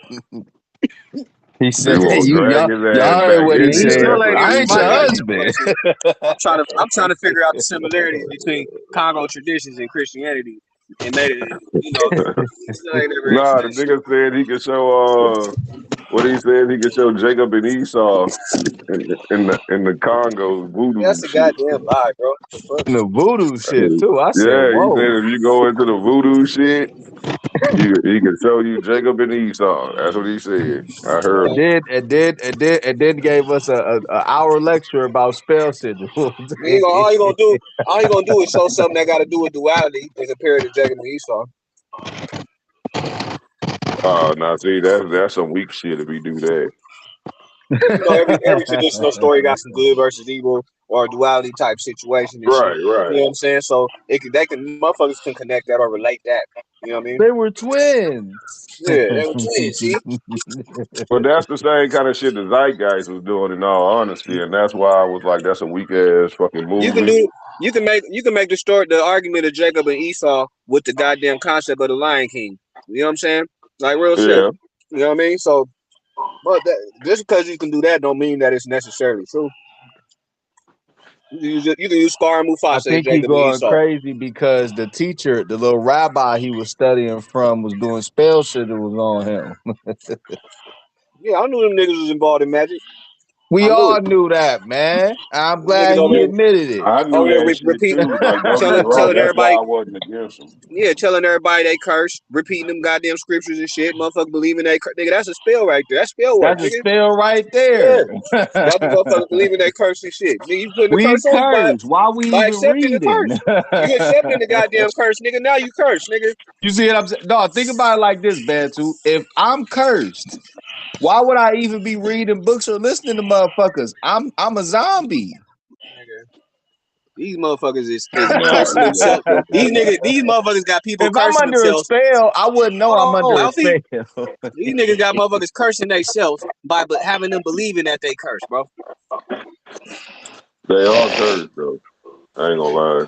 He She said want to you drag y'all his y'all ass heard back what Yeah, he in he said. there. still That's ain't what I she ain't your everybody like said. he husband. was. Yeah. I'm trying to figure out the similarities between Congo traditions and Christianity and made it. He still ain't never answered Nah, the that shit. nigga said he could show what he said he could show Jacob and Esau in the Congo That's voodoo a shit. goddamn lie, bro. The fuck? And the voodoo shit too. I said, Yeah, he whoa. said if you go into the voodoo shit, he can show you Jacob and Esau. That's what he said. I heard And him. then gave us a hour lecture about spell sigils. All you gonna do is show something that got to do with duality and compare it to Jacob and Esau. Now see that's some weak shit if he do that. Every traditional story got some good versus evil or a duality type situation and shit. Right, You right. know what I'm saying? So motherfuckers can connect that or relate that. You know what I mean? They were twins. Yeah, they were twins. See, But that's the same kind of shit the Zeitgeist was doing in all honesty, and that's why I was like, that's a weak ass fucking you can movie. do you can make the argument of Jacob and Esau with the goddamn concept of the Lion King. You know what I'm saying? Like real shit. Yeah. You know what I mean? So, but just because you can do that, don't mean that it's necessarily true. You can use Scar and I Mufasa as think he Jacob and going Esau. crazy because the teacher, the little rabbi he was studying from, was doing spell shit that was on him. Yeah, I knew them niggas was involved in magic. We I knew it. all knew that, man. I'm Niggas glad over he there, admitted it. I knew that shit repeat, too. Like, don't get me wrong, telling that's why everybody, I wasn't against him. yeah, telling everybody they curse, repeating them goddamn scriptures and shit. Motherfucker believing they nigga, that's a spell right there. That's spell work, That's a nigga. spell right Yeah, there. got the motherfucker believing they curse and shit. Nigga, you putting the We curse on you cursed. Why we by even accepting the reading? curse. You accepting the goddamn curse, nigga. Now you curse, nigga. You see what I'm saying? No, think about it like this, Bantu. If I'm cursed, why would I even be reading books or listening to motherfuckers? I'm a zombie. Nigga. These motherfuckers is Nah, cursing nigga. themselves. These motherfuckers got people If I'm cursing under a themselves. spell, I wouldn't know I'm Hold on, under a Alfie. spell. These niggas got motherfuckers cursing themselves by having them believing that they curse, bro. They are cursed though. I ain't gonna lie.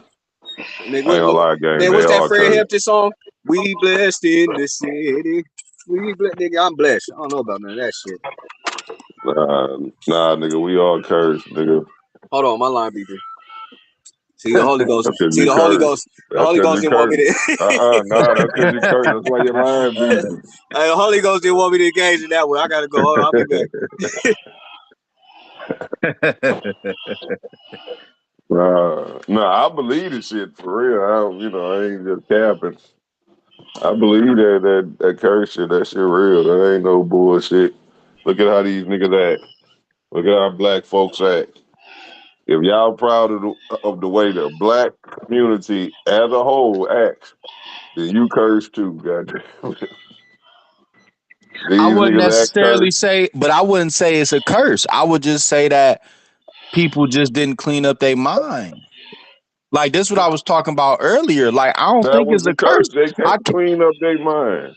Nigga, I ain't gonna lie, gang. man, They what's that are Fred cursed. Hampton song? We blessed in the city. Nigga, I'm blessed. I don't know about none of that shit. Nah, nigga, we all cursed, nigga. Hold on, my line beeping. See the Holy Ghost. That's cause See you the Holy cursed. Ghost. The That's Holy cause Ghost you didn't want me cursed. to. Nah, that's cause you cursed. That's why your line beeping. The Holy Ghost didn't want me to engage in that one. I gotta go. Hold on, I'll be back. Nah, I believe this shit for real. I ain't just capping. I believe that curse shit, that shit real. That ain't no bullshit. Look at how these niggas act. Look at how black folks act. If y'all proud of the way the black community as a whole acts, then you curse too, goddamn. I These wouldn't niggas act necessarily cursed. say, but I wouldn't say it's a curse. I would just say that people just didn't clean up their mind. Like this, what I was talking about earlier. Like I don't That think was it's the a curse. curse. They I can't clean up their mind.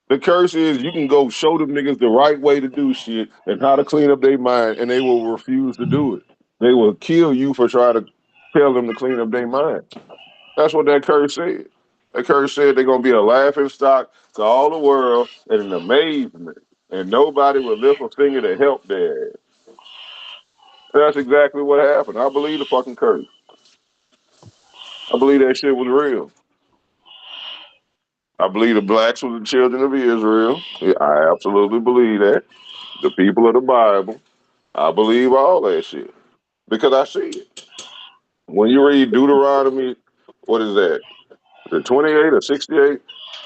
The curse is you can go show them niggas the right way to do shit and how to clean up their mind, and they will refuse to do it. They will kill you for trying to tell them to clean up their mind. That's what that curse said. That curse said they're gonna be a laughing stock to all the world and an amazement, and nobody will lift a finger to help their ass. That's exactly what happened. I believe the fucking curse. I believe that shit was real. I believe the blacks were the children of Israel. Yeah, I absolutely believe that. The people of the Bible. I believe all that shit because I see it. When you read Deuteronomy, what is that? The 28 or 68?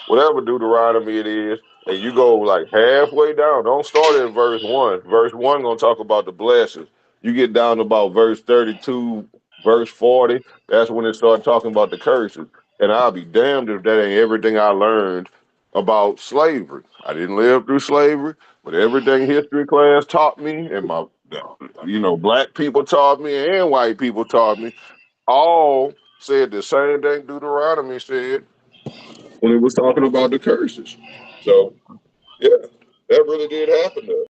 Whatever Deuteronomy it is, and you go like halfway down. Don't start at verse 1. Verse 1 gonna talk about the blessings. You get down to about verse 32, verse 40. That's when it starts talking about the curses. And I'll be damned if that ain't everything I learned about slavery. I didn't live through slavery, but everything history class taught me, and my black people taught me, and white people taught me, all said the same thing Deuteronomy said when it was talking about the curses. So yeah, that really did happen to us.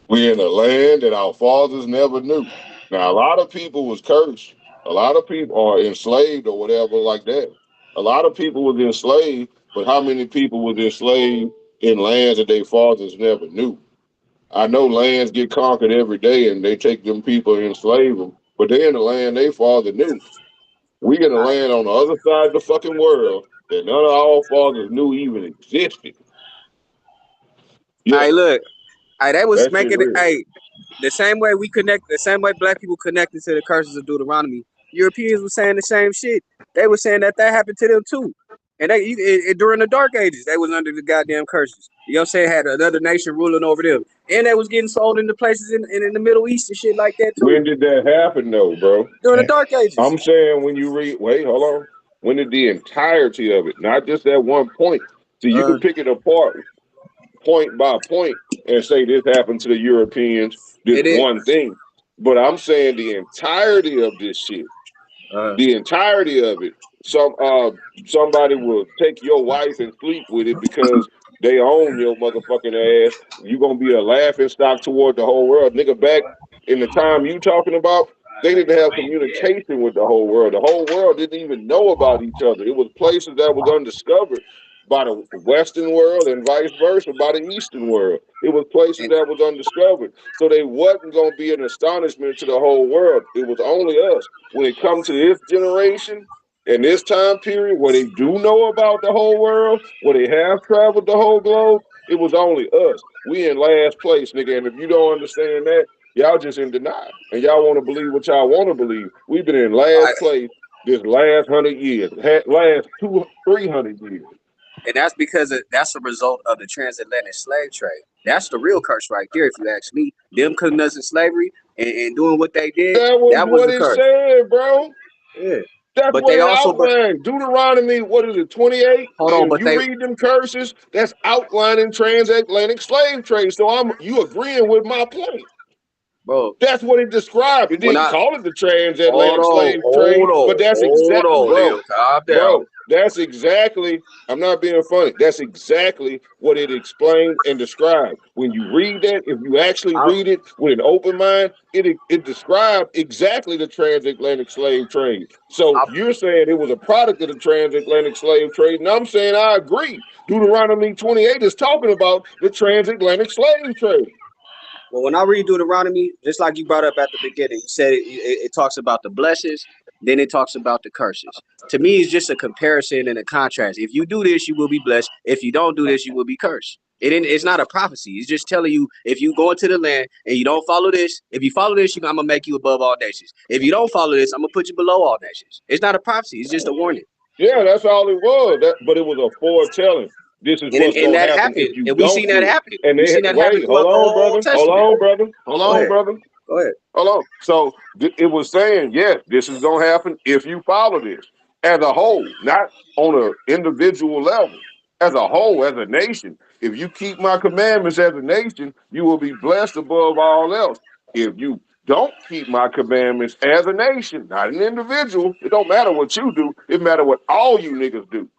We in a land that our fathers never knew. Now a lot of people was cursed. A lot of people are enslaved or whatever like that. A lot of people was enslaved, but how many people was enslaved in lands that their fathers never knew? I know lands get conquered every day and they take them people and enslave them, but they in the land they father knew. We in a land on the other side of the fucking world that none of our fathers knew even existed. Yeah, Hey, look, hey, they was that shit making it. real. Hey, the same way black people connected to the curses of Deuteronomy. Europeans were saying the same shit. They were saying that happened to them too. And during the Dark Ages, they was under the goddamn curses. You know what I'm saying? Had another nation ruling over them, and they was getting sold into places in the Middle East and shit like that too When did that happen though, bro? during the Dark Ages. I'm saying when you read, wait, hold on. When did the entirety of it, not just that one point? So you Uh, can pick it apart point by point and say this happened to the Europeans, this it is. one thing. But I'm saying the entirety of this shit, Uh, the entirety of it. Somebody will take your wife and sleep with it because they own your motherfucking ass. You gonna be a laughing stock toward the whole world, nigga. Back in the time you talking about, they didn't have communication with the whole world. The whole world didn't even know about each other. It was places that was undiscovered by the Western world and vice versa by the Eastern world. It was places and that was undiscovered. So they wasn't gonna be an astonishment to the whole world. It was only us when it comes to this generation and this time period where they do know about the whole world, where they have traveled the whole globe, it was only us. We in last place, nigga. And if you don't understand that, y'all just in denial. And y'all want to believe what y'all want to believe. We've been in I, last place this last 100 years, last 300 years. and that's because that's a result of the transatlantic slave trade. That's the real curse right there, if you ask me. Them putting us in slavery and doing what they did, That was that was what the it curse. said, bro. Yeah, That's but what they it also, outlined. Deuteronomy, what is it, 28? hold on, If but you they, read them curses, that's outlining transatlantic slave trade. So you agreeing with my point. bro. That's what it described. It When didn't I call it the transatlantic slave trade, but that's hold on, bro, Lil, calm down. bro. That's exactly. I'm not being funny. That's exactly what it explained and described. When you read that, if you actually I, read it with an open mind, it described exactly the transatlantic slave trade. So I, you're saying it was a product of the transatlantic slave trade, and I'm saying I agree. Deuteronomy 28 is talking about the transatlantic slave trade. well, when I read Deuteronomy, just like you brought up at the beginning, you said it talks about the blessings, then it talks about the curses. To me, it's just a comparison and a contrast. If you do this, you will be blessed. If you don't do this, you will be cursed. It's not a prophecy. It's just telling you if you go into the land and you don't follow this, if you follow this, I'm gonna make you above all nations. If you don't follow this, I'm gonna put you below all nations. It's not a prophecy. It's just a warning. Yeah, that's all it was. But it was a foretelling. This is what's And gonna that happen if happened, you and we don't seen that do it. happen. And We they seen that happen wait, throughout hold the on, whole brother, hold Testament. on, brother, hold Go on, ahead. brother, Go ahead. hold on. So it was saying, yes, this is gonna happen if you follow this. as a whole, not on an individual level. As a whole, as a nation. If you keep my commandments as a nation, you will be blessed above all else. If you don't keep my commandments as a nation, not an individual, it don't matter what you do, it matter what all you niggas do.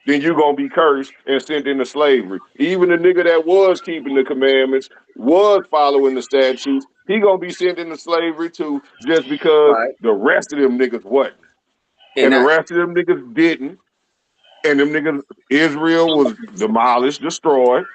Then you're gonna be cursed and sent into slavery. Even the nigga that was keeping the commandments, was following the statutes, he gonna be sent into slavery too, just because Right. the rest of them niggas wasn't. And And the that rest of them niggas didn't. And them niggas, Israel was demolished, destroyed.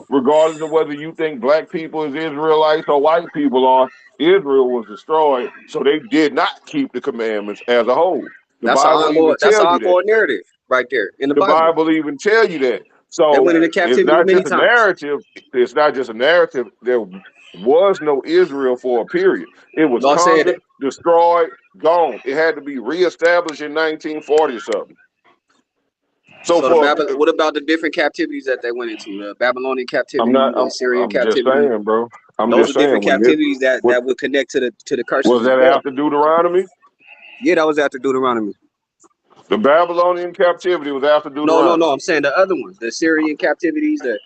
Regardless of whether you think black people is Israelites or white people are, Israel was destroyed. So they did not keep the commandments as a whole. The Bible even that's an tell you that. ongoing narrative right there in the The Bible. Bible even tell you that. They So went into it's captivity not many just a times. narrative. It's not just a narrative. There was no Israel for a period. It was Y'all saying that. conquered, destroyed, gone. It had to be reestablished in 1940 or something. So So the for what about the different captivities that they went into? The Babylonian I'm captivity, not. the Assyrian I'm just captivity. saying, bro. I'm Those just are different saying. When this, captivities what that would connect to the curses was as that well. after Deuteronomy? Yeah, that was after Deuteronomy. The Babylonian captivity was after No. Deuteronomy. I'm saying the other ones, the Assyrian captivities, the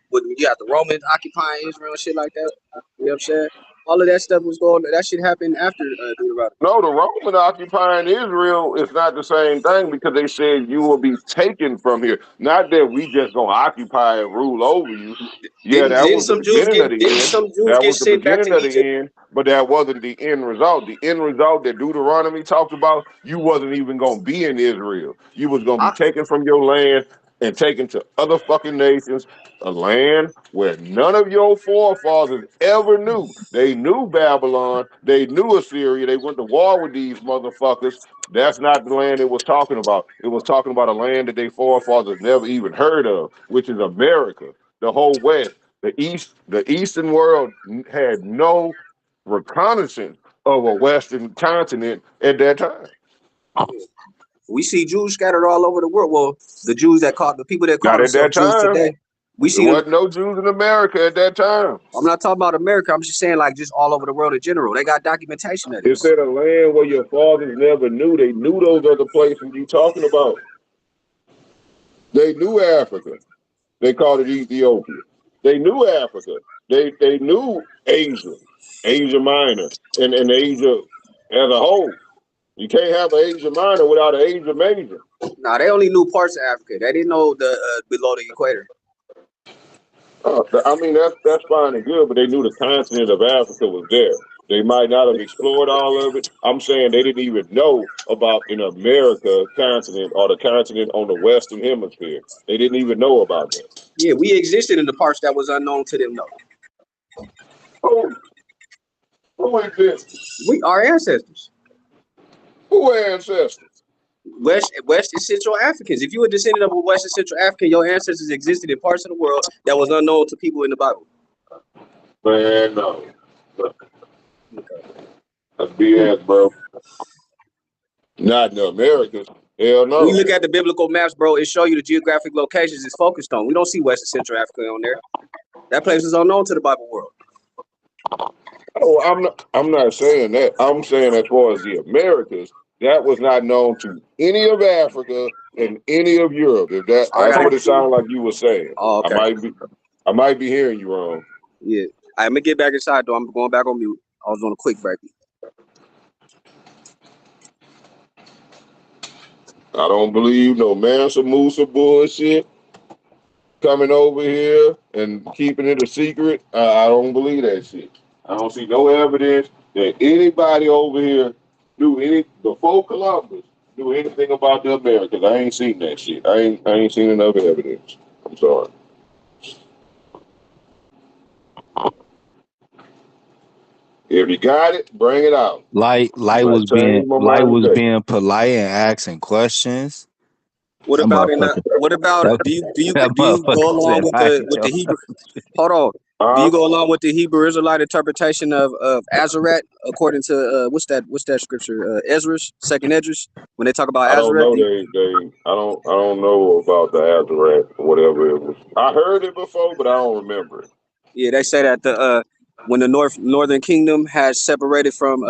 when you got the Romans occupying Israel and shit like that. You know what I'm saying? All of that stuff was going. That shit happened after Deuteronomy. No, the Roman occupying Israel is not the same thing because they said you will be taken from here. Not that we just gonna occupy and rule over you. Yeah, that Didn't was the some Jews beginning of get the didn't end. some Jews That get was the sent back beginning to of Egypt? the end, but that wasn't the end result. The end result that Deuteronomy talked about, you wasn't even gonna be in Israel. You was gonna be I, taken from your land and taken to other fucking nations, a land where none of your forefathers ever knew. They knew Babylon, they knew Assyria, they went to war with these motherfuckers. That's not the land it was talking about. It was talking about a land that their forefathers never even heard of, which is America, the whole West. The Eastern world had no reconnaissance of a Western continent at that time. we see Jews scattered all over the world. Well, the Jews that call the people that call Not at that themselves Jews time. today, we There see them. wasn't no Jews in America at that time. I'm not talking about America. I'm just saying like just all over the world in general. They got documentation of It this. said a land where your fathers never knew. They knew those other places you talking about. They knew Africa. They called it Ethiopia. They knew Africa. They knew Asia, Asia Minor, and Asia as a whole. You can't have an Asia Minor without an Asia Major. Nah, they only knew parts of Africa. They didn't know the below the equator. I mean, that's fine and good, but they knew the continent of Africa was there. They might not have explored all of it. I'm saying they didn't even know about an America continent or the continent on the Western Hemisphere. They didn't even know about that. Yeah, we existed in the parts that was unknown to them though. Who, who existed? We our ancestors. Who ancestors? West and Central Africans. If you were descendant of a West and Central African, your ancestors existed in parts of the world that was unknown to people in the Bible. Man, no. That's BS, bro. Not in the Americas. Hell We no. look at the biblical maps, bro. It show you the geographic locations it's focused on. We don't see West and Central Africa on there. That place is unknown to the Bible world. Oh, I'm not saying that. I'm saying as far as the Americas, that was not known to any of Africa and any of Europe. If I that's got what it it. sounded like you were saying. Oh, I okay. might be hearing you wrong. Yeah. I'm gonna get back inside though. I'm going back on mute. I was on a quick break. I don't believe no Mansa Musa bullshit coming over here and keeping it a secret. I don't believe that shit. I don't see no evidence that anybody over here before Columbus knew anything about the Americas. I ain't seen that shit. I ain't seen enough evidence. I'm sorry. If you got it, bring it out. Light I might change my mind was today. being polite and asking questions. What That about in motherfucker. what about That, that do you go motherfucker along said, with "I ain't the gonna Hebrew? Hold on. Do you Huh? go along with the Hebrew Israelite interpretation of Azareth according to what's that scripture? Ezra's second Ezra's when they talk about I don't Azareth? know. I don't know about the Azareth or whatever it was. I heard it before, but I don't remember it. Yeah, they say that the when the northern kingdom has separated from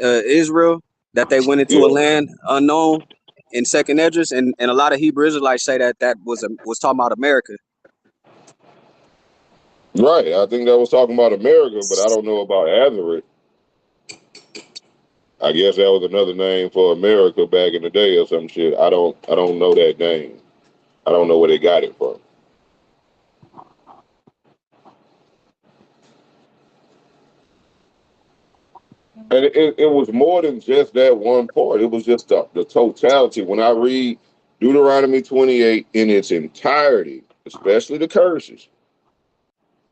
Israel, that they went into a Yeah. land unknown in Second Esdras, and a lot of Hebrew Israelites say that was talking about America. Right. I think that was talking about America, but I don't know about Azareth. I guess that was another name for America back in the day or some shit. I don't know that name. I don't know where they got it from. And it was more than just that one part. It was just the totality. When I read Deuteronomy 28 in its entirety, especially the curses,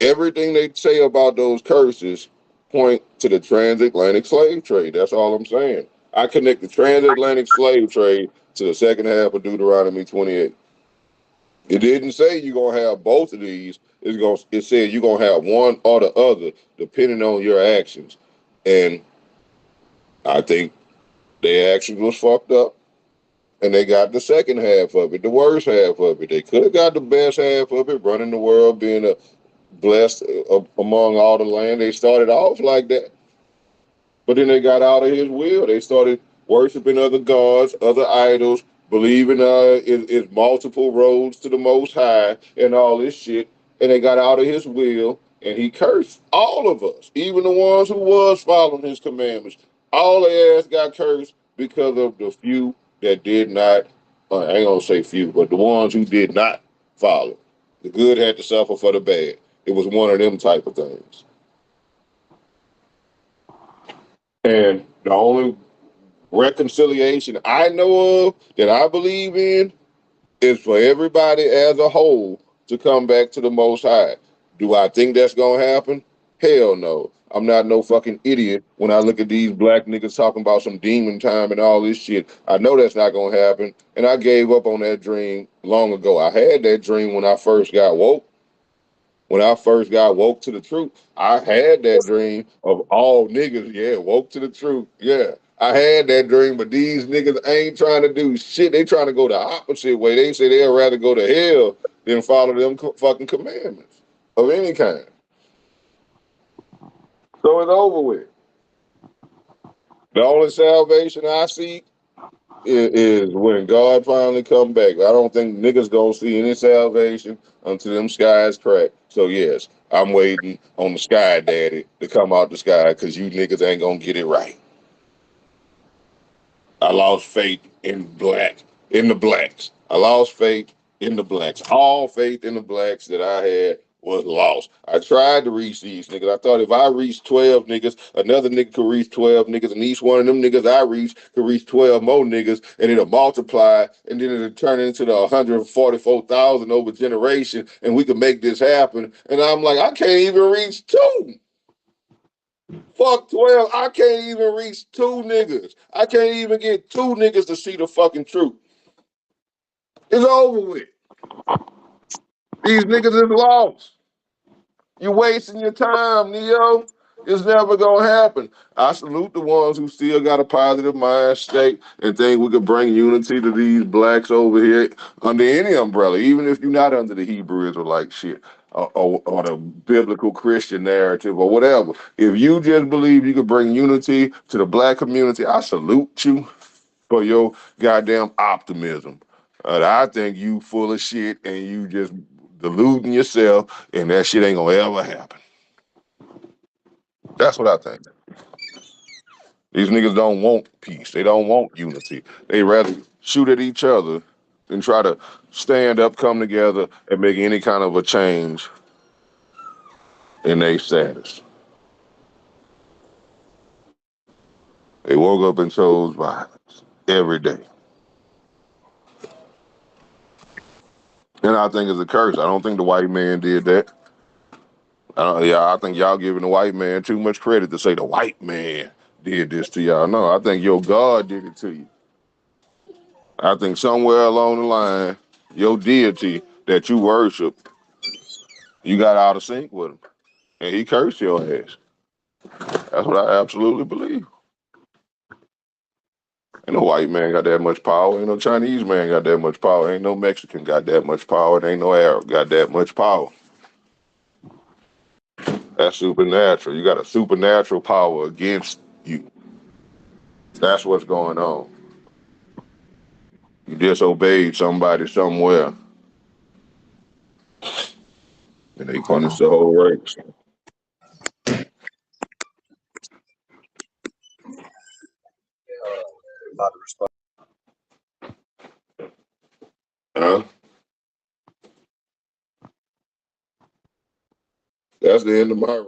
everything they say about those curses point to the transatlantic slave trade. That's all I'm saying. I connect the transatlantic slave trade to the second half of Deuteronomy 28. It didn't say you're gonna have both of these. It said you're gonna have one or the other depending on your actions. And I think their actions was fucked up. And they got the second half of it, the worst half of it. They could have got the best half of it, running the world, being a blessed among all the land. They started off like that. But then they got out of his will. They started worshiping other gods, other idols, believing is multiple roads to the Most High and all this shit. And they got out of his will, and he cursed all of us, even the ones who was following his commandments. All their ass got cursed because of the few that did not. I ain't gonna say few, but the ones who did not follow. The good had to suffer for the bad. It was one of them type of things. And the only reconciliation I know of that I believe in is for everybody as a whole to come back to the Most High. Do I think that's gonna happen? Hell no. I'm not no fucking idiot when I look at these black niggas talking about some demon time and all this shit. I know that's not gonna happen, and I gave up on that dream long ago. I had that dream when I first got woke. When I first got woke to the truth, I had that dream of all niggas, yeah, woke to the truth. Yeah. I had that dream, but these niggas ain't trying to do shit. They trying to go the opposite way. They say they'd rather go to hell than follow them fucking commandments of any kind. So it's over with. The only salvation I see is when God finally come back. I don't think niggas gonna see any salvation until them skies crack. So yes, I'm waiting on the sky daddy to come out the sky because you niggas ain't gonna get it right. I lost faith in the blacks. I lost faith in the blacks. All faith in the blacks that I had was lost. I tried to reach these niggas. I thought if I reached 12 niggas, another nigga could reach 12 niggas, and each one of them niggas I reach could reach 12 more niggas, and it'll multiply, and then it'll turn into the 144,000 over generation, and we could make this happen. And I'm like, I can't even reach two. Fuck 12. I can't even reach two niggas. I can't even get two niggas to see the fucking truth. It's over with. These niggas is lost. You wasting your time, Neo. It's never gonna happen. I salute the ones who still got a positive mind state and think we could bring unity to these blacks over here under any umbrella, even if you're not under the Hebrew Israelite shit or the biblical Christian narrative or whatever. If you just believe you could bring unity to the black community, I salute you for your goddamn optimism. I think you full of shit and you just deluding yourself, and that shit ain't gonna ever happen. That's what I think. These niggas don't want peace. They don't want unity. They rather shoot at each other than try to stand up, come together, and make any kind of a change in their status. They woke up and chose violence every day. And I think it's a curse. I don't think the white man did that. I think y'all giving the white man too much credit to say the white man did this to y'all. No, I think your God did it to you. I think somewhere along the line, your deity that you worship, you got out of sync with him, and he cursed your ass. That's what I absolutely believe. Ain't no white man got that much power. Ain't no Chinese man got that much power. Ain't no Mexican got that much power. Ain't no Arab got that much power. That's supernatural. You got a supernatural power against you. That's what's going on. You disobeyed somebody somewhere, and they punish the whole race. Huh? That's the end of my